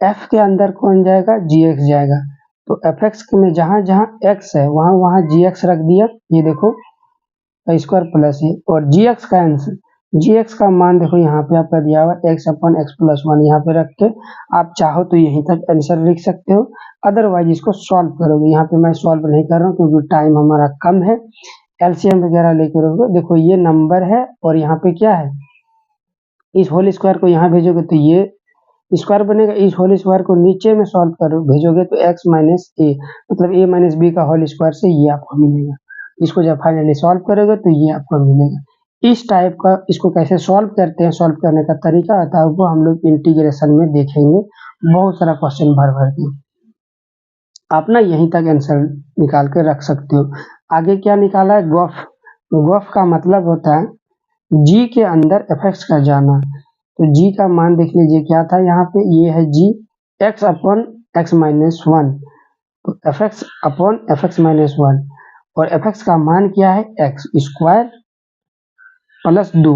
एफ के अंदर कौन जाएगा, जी एक्स जाएगा। तो एफ एक्स में जहां जहां एक्स है वहां वहां जी एक्स रख दिया, ये देखो स्क्वायर प्लस है। और जी एक्स का आंसर, जी एक्स का मान देखो यहाँ पे आपका दिया हुआ एक्स अपॉन एक्स प्लस 1, यहाँ पे रख के आप चाहो तो यहीं तक आंसर लिख सकते हो, अदरवाइज इसको सॉल्व करोगे। यहाँ पे मैं सॉल्व नहीं कर रहा हूँ क्योंकि टाइम हमारा कम है। एलसीएम वगैरह लेकर रहोगे, देखो ये नंबर है और यहाँ पे क्या है, इस होल स्क्वायर को यहाँ भेजोगे तो ये स्क्वायर बनेगा, इस होल स्क्वायर को नीचे में सॉल्व करो भेजोगे तो x माइनस ए, मतलब a माइनस बी का होल स्क्वायर से ये आपको मिलेगा। इसको जब फाइनली सॉल्व करोगे तो ये आपको मिलेगा। इस टाइप का इसको कैसे सॉल्व करते हैं, सॉल्व करने का तरीका आता है वो हम लोग इंटीग्रेशन में देखेंगे, बहुत सारा क्वेश्चन भर भर के। आप ना यहीं तक आंसर निकाल के रख सकते हो। आगे क्या निकाला है, गॉफ। गॉफ का मतलब होता है जी के अंदर एफ एक्स का जाना। तो जी का मान देख लीजिए क्या था, यहाँ पे ये है G x upon x minus 1, तो F x upon F x minus 1, और एफ एक्स का मान क्या है, एक्स स्क्वायर प्लस 2,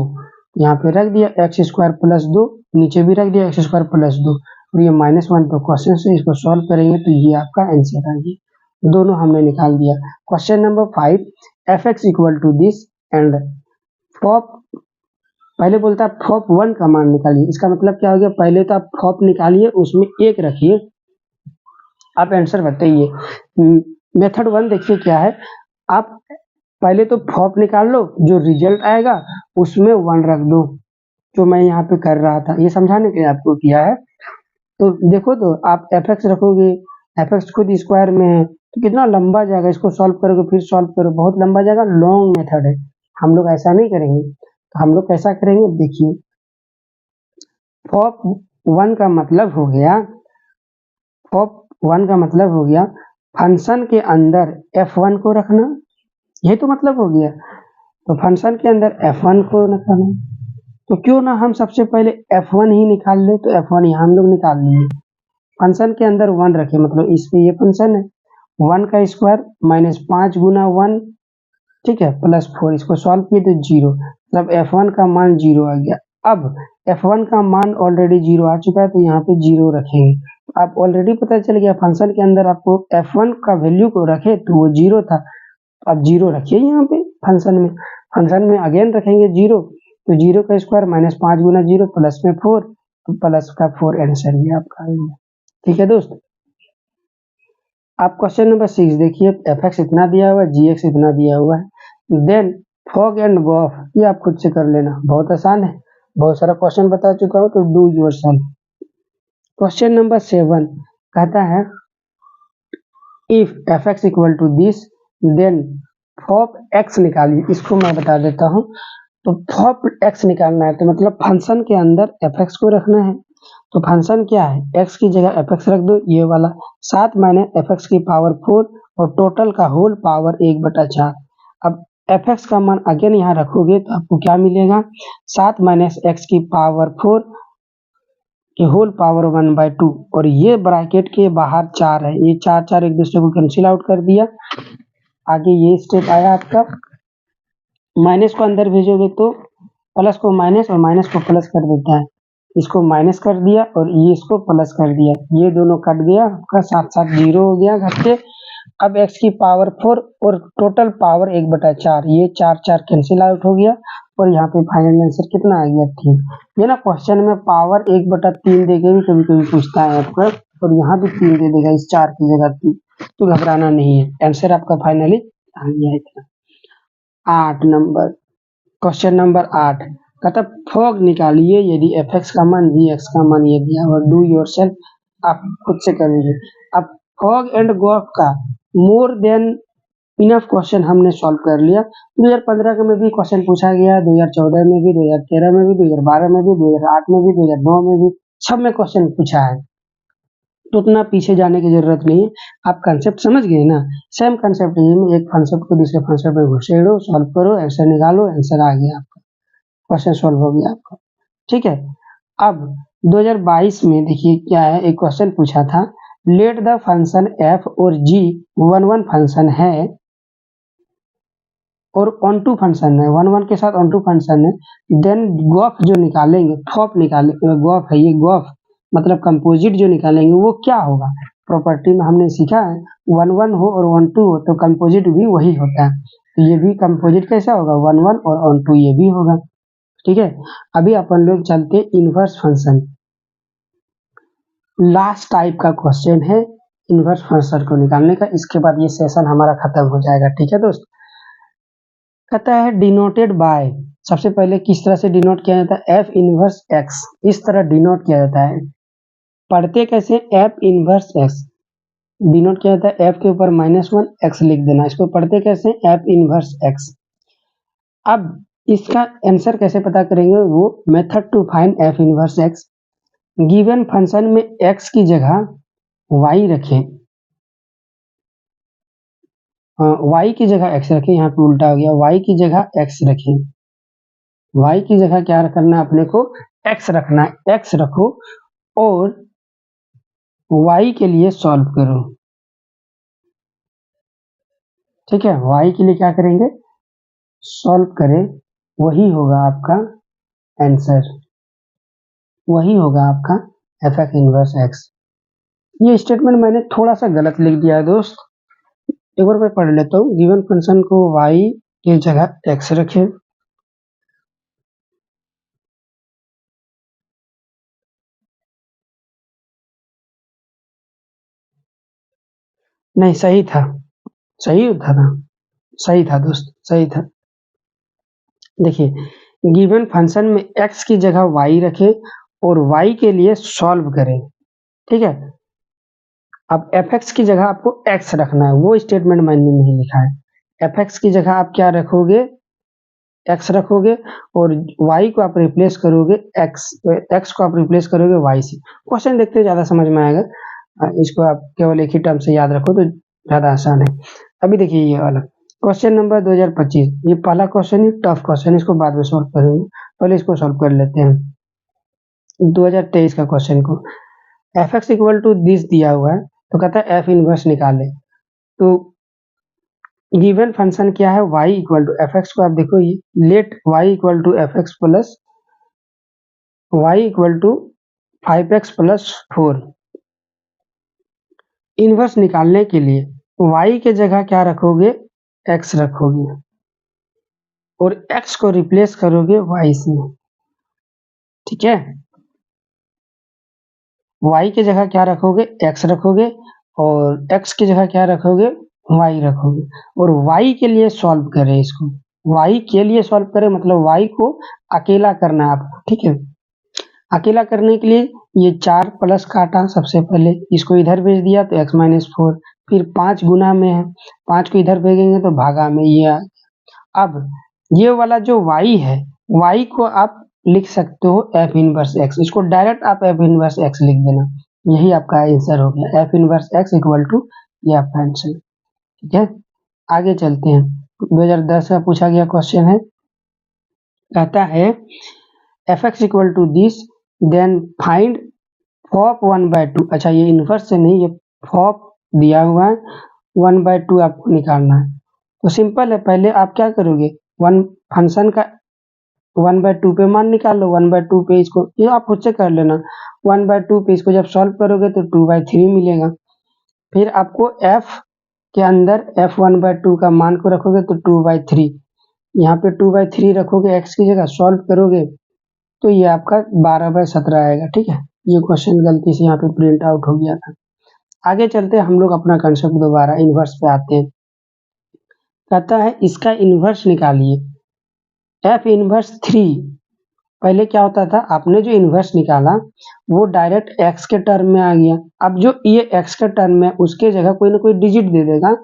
यहाँ पे रख दिया एक्स स्क्वायर प्लस 2, नीचे भी रख दिया एक्स स्क्वायर प्लस 2, और ये -1 पे क्वेश्चन से इसको सॉल्व करेंगे तो ये आपका आंसर आ गया। दोनों हमने निकाल दिया। Question number 5, f x equal to this and fop, पहले बोलता है फॉप 1 का मान निकालिए। इसका मतलब क्या हो गया, पहले तो आप फॉप निकालिए उसमें 1 रखिए, आप आंसर बताइए। मेथड 1 देखिए क्या है, आप पहले तो फॉप निकाल लो, जो रिजल्ट आएगा उसमें 1 रख दो, जो मैं यहाँ पे कर रहा था, ये समझाने के लिए आपको किया है। तो देखो, तो आप एफ एक्स रखोगे, एफ एक्स खुद स्क्वायर में है तो कितना लंबा जाएगा, इसको सॉल्व करोगे फिर सॉल्व करो, बहुत लंबा जाएगा, लॉन्ग मेथड है। हम लोग ऐसा नहीं करेंगे, तो हम लोग कैसा करेंगे, देखिए फॉप 1 का मतलब हो गया, फॉप 1 का मतलब हो गया फंक्शन के अंदर f1 को रखना, यही तो मतलब हो गया। तो फंक्शन के अंदर f1 को रखना, तो क्यों ना हम सबसे पहले f1 ही निकाल ले, तो f1 यहाँ हम लोग निकाल लिए, फंक्शन के अंदर 1 रखे, मतलब इसमें ये फंक्शन है 1 का स्क्वायर माइनस 5 गुना 1, ठीक है, प्लस 4, इसको सॉल्व किए तो 0, मतलब f1 का मान 0 आ गया। अब f1 का मान ऑलरेडी 0 आ चुका है तो यहाँ पे 0 रखेंगे। आप ऑलरेडी पता चल गया फंक्शन के अंदर आपको f1 का वैल्यू को रखे तो वो 0 था, अब 0 रखिए यहाँ पे फंक्शन में अगेन रखेंगे 0, तो 0 का स्क्वायर माइनस 5 गुना 0 प्लस में 4, तो प्लस का 4 आंसर ये आपका आ गया। ठीक है दोस्त, आप क्वेश्चन नंबर 6 देखिए, एफ एक्स इतना दिया हुआ है, जी एक्स इतना दिया हुआ है, देन फॉग एंड गॉफ, ये आप खुद से कर लेना, बहुत आसान है, बहुत सारा क्वेश्चन बता चुका हूँ, तो डू योरसेल्फ। क्वेश्चन नंबर 7 कहता है if f x equal to this then fop x निकालिए। इसको मैं बता देता हूँ, तो फॉप एक्स निकालना है तो मतलब फंक्शन के अंदर एफ एक्स को रखना है, तो फंक्शन क्या है, x की जगह एफ एक्स रख दो, ये वाला 7 माइनस एफ एक्स की पावर 4 और टोटल का होल पावर 1/4। अब एफ एक्स का मान अगेन यहाँ रखोगे तो आपको क्या मिलेगा, 7 माइनस एक्स की पावर 4 के होल पावर 1/2, और ये ब्रैकेट के बाहर 4 है, ये 4 एक दूसरे को कैंसिल आउट कर दिया। आगे ये स्टेप आया आपका, माइनस को अंदर भेजोगे तो प्लस को माइनस और माइनस को प्लस कर देता है, इसको माइनस कर दिया और ये इसको प्लस कर दिया, ये दोनों कट गया आपका, साथ साथ 0 हो गया घर के। अब x की पावर 4 और टोटल पावर 1/4, ये 4 कैंसिल आउट हो गया, और यहाँ पे फाइनल आंसर कितना आ गया, 3। ये ना क्वेश्चन में पावर 1/3 देके भी कभी कभी पूछता है आपका, और यहाँ भी 3 दे देगा इस 4 की जगह 3, तो घबराना नहीं है, आंसर आपका फाइनली आ गया है। 8 नंबर, क्वेश्चन नंबर 8 कहता फॉग निकालिए यदि fx का मान vx का मान ये दिया और डू योरसेल्फ आप खुद से करेंगे। अब फॉग एंड गॉफ का मोर देन इनफ क्वेश्चन हमने सॉल्व कर लिया। 2015 में भी क्वेश्चन पूछा गया, 2014 में भी, 2013 में भी, 2012 में भी, 2008 में भी, 2009 में भी, सब में क्वेश्चन पूछा है, तो उतना पीछे जाने की जरूरत नहीं है। आप कंसेप्ट समझ गए ना, सेम कंसेप्ट है, एक कंसेप्ट को दूसरे कंसेप्ट में घुसेड़ो, सॉल्व करो, आंसर निकालो, आंसर आ गया आपका, क्वेश्चन सॉल्व हो गया आपका। ठीक है, अब 2022 में देखिए क्या है, एक क्वेश्चन पूछा था, लेट द फंक्शन f और g 1 फंक्शन है और ऑन टू फंक्शन है, 1 के साथ ऑन टू फंक्शन है, देन गॉफ जो निकालेंगे, फॉप निकालेंगे, गॉफ है ये, गॉफ मतलब कंपोजिट जो निकालेंगे वो क्या होगा। प्रॉपर्टी में हमने सीखा है 1 हो और 1 हो तो कंपोजिट भी वही होता है, तो ये भी कंपोजिट कैसा होगा, 1 और ऑन टू ये भी होगा। ठीक है, अभी अपन लोग चलते इनवर्स फंक्शन, लास्ट टाइप का क्वेश्चन है इनवर्स फंक्शन को निकालने का, इसके बाद ये सेशन हमारा खत्म हो जाएगा। ठीक है दोस्त, कहता है डिनोटेड बाय, सबसे पहले किस तरह से डिनोट किया जाता है, एफ इनवर्स एक्स, इस तरह डिनोट किया जाता है। पढ़ते कैसे, एफ इनवर्स एक्स डिनोट किया जाता है, एफ के ऊपर -1 एक्स लिख देना, इसको पढ़ते कैसे, एफ इनवर्स एक्स। अब इसका आंसर कैसे पता करेंगे, वो method to find F inverse X, given function में एक्स की जगह वाई रखें, y की जगह x रखें, यहाँ पे उल्टा हो गया, y की जगह x रखें, y की जगह क्या करना है अपने को, x रखना है, x रखो और y के लिए सॉल्व करो। ठीक है, y के लिए क्या करेंगे, सॉल्व करें, वही होगा आपका आंसर, वही होगा आपका एफ एक्स इनवर्स एक्स। ये स्टेटमेंट मैंने थोड़ा सा गलत लिख दिया है दोस्त, एक बार मैं पढ़ लेता हूँ, गिवन फंक्शन को y की जगह x रखें, नहीं सही था, सही था ना, सही था दोस्त, सही था। देखिए गिवन फंक्शन में x की जगह y रखें और y के लिए सॉल्व करें। ठीक है, अब fx की जगह आपको x रखना है, वो स्टेटमेंट मैंने नहीं लिखा है। fx की जगह आप क्या रखोगे, x रखोगे और y को आप रिप्लेस करोगे x को आप रिप्लेस करोगे y से। क्वेश्चन देखते ज्यादा समझ में आएगा, इसको आप केवल एक ही टर्म से याद रखो तो ज्यादा आसान है। अभी देखिए ये वाला क्वेश्चन नंबर 2025, ये पहला क्वेश्चन है, टफ क्वेश्चन, इसको बाद में सॉल्व करेंगे, पहले इसको सॉल्व कर लेते हैं। 2023 का क्वेश्चन को F x equal to this दिया हुआ है, तो कहता है एफ इनवर्स निकाले, तो गिवन फंक्शन क्या है, y equal to F X को आप देखो, ये let y equal to F X plus y equal to 5x plus 4। Inverse निकालने के लिए y के जगह क्या रखोगे, x रखोगे और x को रिप्लेस करोगे y से। ठीक है, y की जगह क्या रखोगे, x रखोगे और x की जगह क्या रखोगे, y रखोगे और y के लिए सॉल्व करें इसको, y के लिए सॉल्व करें मतलब y को अकेला करना है आपको। ठीक है, अकेला करने के लिए ये 4 प्लस काटा, सबसे पहले इसको इधर भेज दिया तो x माइनस 4, फिर 5 गुना में है, 5 को इधर भेजेंगे तो भागा में ये आ। अब ये वाला जो y है, y को आप लिख सकते हो f इनवर्स x, इसको डायरेक्ट आप f इनवर्स x लिख देना, यही आपका आंसर हो गया, f inverse x equal to ये आपका आंसर। ठीक है, आगे चलते हैं। 2010 का पूछा गया क्वेश्चन है, कहता है F x equal to this then find fop 1/2। अच्छा ये इनवर्स से नहीं, ये फॉप दिया हुआ है, 1/2 आपको निकालना है। तो सिंपल है, पहले आप क्या करोगे, वन फंक्शन का 1/2 पे मान निकाल लो, 1/2 पे इसको, ये आप खुद से कर लेना, 1/2 पे इसको जब सॉल्व करोगे तो 2/3 मिलेगा। फिर आपको f के अंदर f 1/2 का मान को रखोगे तो 2/3, यहाँ पे 2/3 रखोगे x की जगह, सॉल्व करोगे तो ये आपका 12/17 आएगा। ठीक है, ये क्वेश्चन गलती से यहाँ पे प्रिंट आउट हो गया था। आगे चलते हम लोग अपना कंसेप्ट दोबारा इनवर्स पे आते हैं। कहता है इसका इनवर्स निकालिए, f इनवर्स 3 पहले क्या होता था, आपने जो इन्वर्स निकाला वो डायरेक्ट एक्स के टर्म में आ गया। अब जो ये एक्स के टर्म में उसके जगह कोई ना कोई डिजिट दे देगा,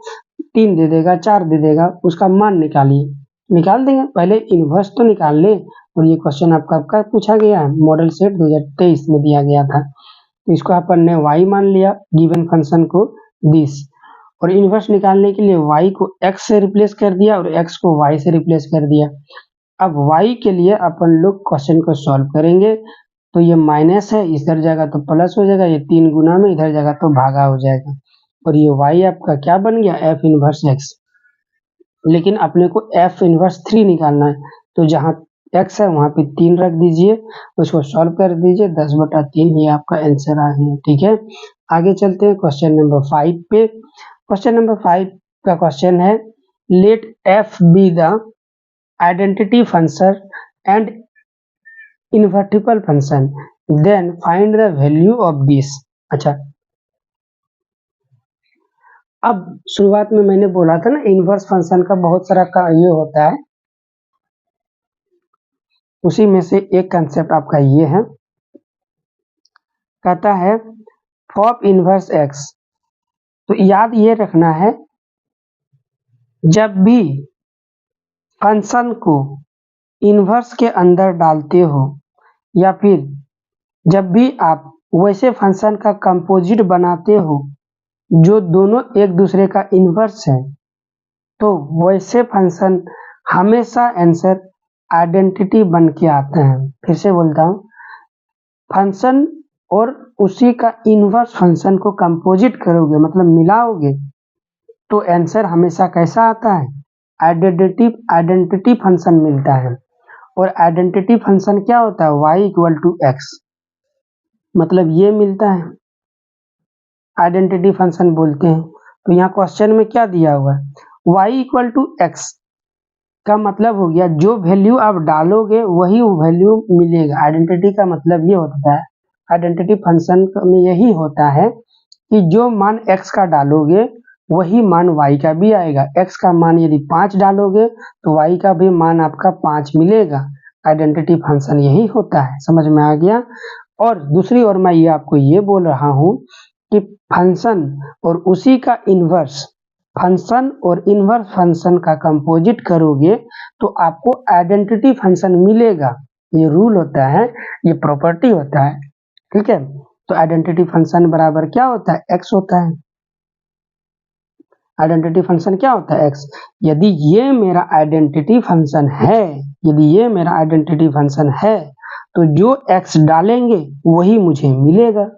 3 दे देगा, 4 दे देगा, उसका मान निकालिए। निकाल देंगे, पहले इन्वर्स तो निकाल ले। और ये क्वेश्चन आपका कब पूछा गया है, मॉडल सेट 2023 में दिया गया था। तो इसको अपन ने y मान लिया, गिवन फंक्शन को दिस, और इन्वर्स निकालने के लिए y को x से रिप्लेस कर दिया और x को y से रिप्लेस कर दिया। अब y के लिए अपन लोग क्वेश्चन को सॉल्व करेंगे, तो ये माइनस है, इधर जाएगा तो प्लस हो जाएगा, ये 3 गुना में इधर जाएगा तो भागा हो जाएगा, और ये y आपका क्या बन गया, f इनवर्स x। लेकिन अपने को f इनवर्स 3 निकालना है, तो जहाँ x है वहाँ पे 3 रख दीजिए, उसको सॉल्व कर दीजिए, 10/3 ये आपका आंसर आ गया। ठीक है, आगे चलते हैं क्वेश्चन नंबर 5 पे। क्वेश्चन नंबर 5 का क्वेश्चन है, let f be the identity function and invertible function, then find the value of this. अच्छा, अब शुरुआत में मैंने बोला था ना, इन्वर्स फंक्शन का बहुत सारा का ये होता है, उसी में से एक कंसेप्ट आपका ये है, कहता है फॉप इन्वर्स एक्स। तो याद ये रखना है, जब भी फंक्शन को इन्वर्स के अंदर डालते हो या फिर जब भी आप वैसे फंक्शन का कंपोजिट बनाते हो जो दोनों एक दूसरे का इन्वर्स है, तो वैसे फंक्शन हमेशा आंसर आइडेंटिटी बन के आते हैं। फिर से बोलता हूँ, फंक्शन और उसी का इन्वर्स फंक्शन को कंपोजिट करोगे, मतलब मिलाओगे, तो आंसर हमेशा कैसा आता है, आइडेंटिटी फंक्शन मिलता है। और आइडेंटिटी फंक्शन क्या होता है, y इक्वल टू एक्स, मतलब ये मिलता है, आइडेंटिटी फंक्शन बोलते हैं। तो यहाँ क्वेश्चन में क्या दिया हुआ है, y इक्वल टू एक्स का मतलब हो गया जो वैल्यू आप डालोगे वही वैल्यू मिलेगा। आइडेंटिटी का मतलब ये होता है, आइडेंटिटी फंक्शन में यही होता है कि जो मान x का डालोगे वही मान y का भी आएगा। x का मान यदि 5 डालोगे तो y का भी मान आपका 5 मिलेगा। आइडेंटिटी फंक्शन यही होता है, समझ में आ गया। और दूसरी ओर मैं ये आपको ये बोल रहा हूँ कि फंक्शन और उसी का इन्वर्स फंक्शन और इन्वर्स फंक्शन का कंपोजिट करोगे तो आपको आइडेंटिटी फंक्शन मिलेगा। ये रूल होता है, ये प्रॉपर्टी होता है। ठीक है, तो आइडेंटिटी फंक्शन बराबर क्या होता है, x होता है। आइडेंटिटी फंक्शन क्या होता है, x। यदि ये मेरा आइडेंटिटी फंक्शन है, यदि ये मेरा आइडेंटिटी फंक्शन है, तो जो x डालेंगे वही मुझे मिलेगा।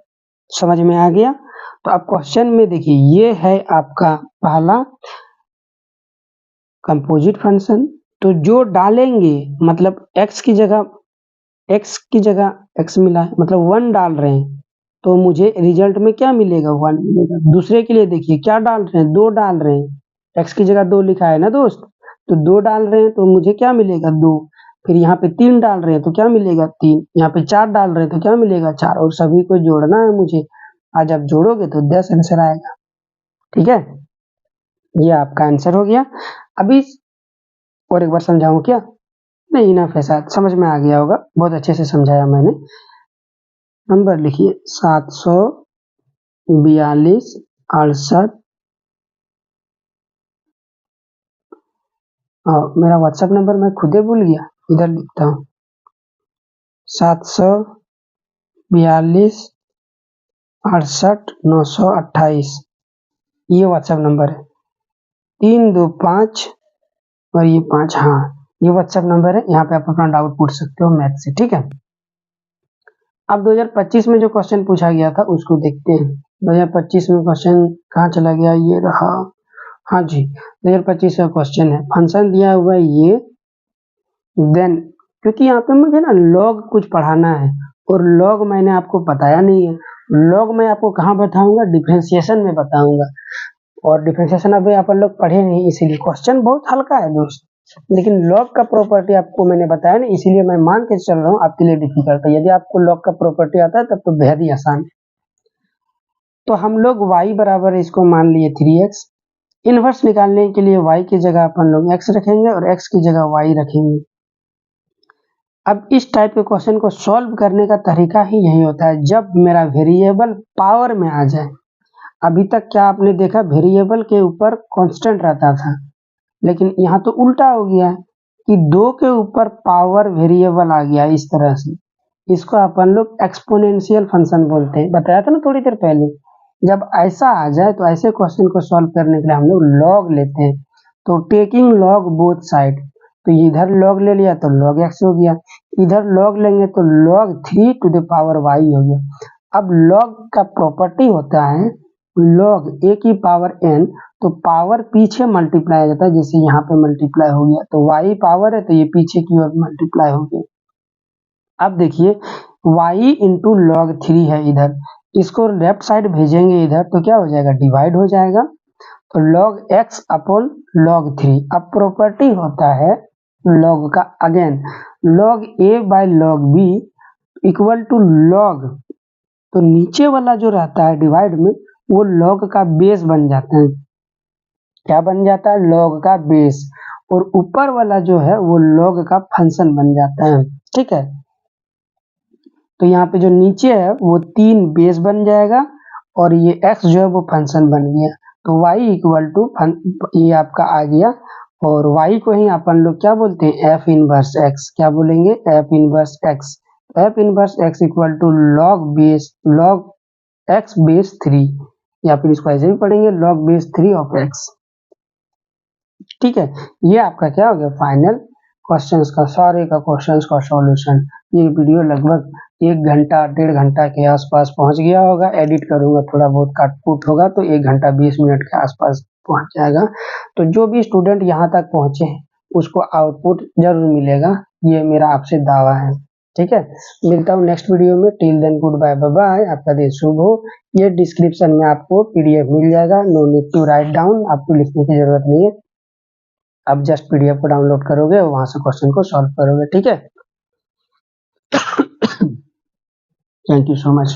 समझ में आ गया। तो अब क्वेश्चन में देखिए, ये है आपका पहला कंपोजिट फंक्शन, तो जो डालेंगे मतलब x की जगह x मिला है, मतलब 1 डाल रहे हैं, तो मुझे रिजल्ट में क्या मिलेगा, 1 मिलेगा। दूसरे के लिए देखिए क्या डाल रहे हैं, 2 डाल रहे हैं, x की जगह 2 लिखा है ना दोस्त, तो 2 डाल रहे हैं तो मुझे क्या मिलेगा, 2। फिर यहाँ पे 3 डाल रहे हैं तो क्या मिलेगा, 3। यहाँ पे 4 डाल रहे हैं तो क्या मिलेगा, 4। और सभी को जोड़ना है मुझे, आज आप जोड़ोगे तो 10 आंसर आएगा। ठीक है, ये आपका आंसर हो गया। अभी और एक बार समझाऊं क्या, नहीं इनफ है, शायद समझ में आ गया होगा, बहुत अच्छे से समझाया मैंने। नंबर लिखिए 742 68। मेरा व्हाट्सएप नंबर मैं खुदे भूल गया, इधर लिखता हूँ 742 68 928। ये व्हाट्सएप नंबर है, 325 और ये 5। हाँ, ये व्हाट्सएप नंबर है, यहाँ पे आप अपना डाउट पूछ सकते हो मैथ से। ठीक है, अब 2025 में जो क्वेश्चन पूछा गया था उसको देखते हैं। 2025 में क्वेश्चन कहाँ चला गया, ये रहा। हाँ जी, 2025 का क्वेश्चन है, फंक्शन दिया हुआ है ये, देन क्योंकि यहाँ पे मुझे ना लॉग कुछ पढ़ाना है और लॉग मैंने आपको बताया नहीं है। लॉग मैं आपको कहाँ बताऊंगा, डिफरेंशिएशन में बताऊंगा, और डिफरेंशिएशन अभी अपन लोग पढ़े नहीं, इसीलिए क्वेश्चन बहुत हल्का है दोस्त। लेकिन लॉग का प्रॉपर्टी आपको मैंने बताया ना, इसीलिए मैं मान के चल रहा हूँ आपके लिए डिफिकल्ट है। यदि आपको लॉग का प्रॉपर्टी आता है तब तो बेहद ही आसान है। तो हम लोग y बराबर इसको मान लिए 3x। इनवर्स निकालने के लिए y की जगह अपन लोग x रखेंगे और x की जगह y रखेंगे। अब इस टाइप के क्वेश्चन को सॉल्व करने का तरीका ही यही होता है, जब मेरा वेरिएबल पावर में आ जाए। अभी तक क्या आपने देखा, वेरिएबल के ऊपर कांस्टेंट रहता था, लेकिन यहाँ तो उल्टा हो गया है कि 2 के ऊपर पावर वेरिएबल आ गया इस तरह से। इसको अपन लोग एक्सपोनेंशियल फंक्शन बोलते हैं, बताया था ना थोड़ी देर पहले। जब ऐसा आ जाए तो ऐसे क्वेश्चन को सॉल्व करने के लिए हम लोग लॉग लेते हैं। तो टेकिंग लॉग बोथ साइड, तो इधर लॉग ले लिया तो log x हो गया, इधर लॉग लेंगे तो log 3 to the power y हो गया। अब log का प्रॉपर्टी होता है log a की पावर n, तो पावर पीछे मल्टीप्लाई हो जाता है, जैसे यहाँ पे मल्टीप्लाई हो गया, तो y पावर है तो ये पीछे की ओर मल्टीप्लाई हो गया। अब देखिए y इंटू लॉग 3 है इधर, इसको लेफ्ट साइड भेजेंगे इधर तो क्या हो जाएगा, डिवाइड हो जाएगा, तो log x अपॉन log 3। अब प्रॉपर्टी होता है log का, again log a by log b equal to log, तो नीचे वाला जो रहता है डिवाइड में वो log का बेस बन जाता है। क्या बन जाता है, log का बेस, और ऊपर वाला जो है वो log का फंक्शन बन जाता है। ठीक है, तो यहाँ पे जो नीचे है वो 3 बेस बन जाएगा और ये x जो है वो फंक्शन बन गया, तो y इक्वल टू ये आपका आ गया, और y को ही अपन लोग क्या बोलते हैं, f इनवर्स x। क्या बोलेंगे, f inverse x। f inverse x equal to log x base 3, या फिर इसको ऐसे भी पढ़ेंगे log बेस 3 ऑफ x। ठीक है, ये आपका क्या हो गया, फाइनल क्वेश्चंस का, सारे का क्वेश्चंस का सॉल्यूशन। ये वीडियो लगभग 1 घंटा 1.5 घंटा के आसपास पहुंच गया होगा, एडिट करूंगा थोड़ा बहुत काट-कूट होगा तो 1 घंटा 20 मिनट के आसपास पहुंच जाएगा। तो जो भी स्टूडेंट यहाँ तक पहुंचे हैं उसको आउटपुट जरूर मिलेगा, ये मेरा आपसे दावा है। ठीक है, मिलता हूँ नेक्स्ट वीडियो में। Till then good bye, bye bye, आपका दिन शुभ हो। ये डिस्क्रिप्शन में आपको पीडीएफ मिल जाएगा, no need to write down, आपको लिखने की जरूरत नहीं है। आप जस्ट पीडीएफ को डाउनलोड करोगे और वहां से क्वेश्चन को सॉल्व करोगे। ठीक है, थैंक यू सो मच।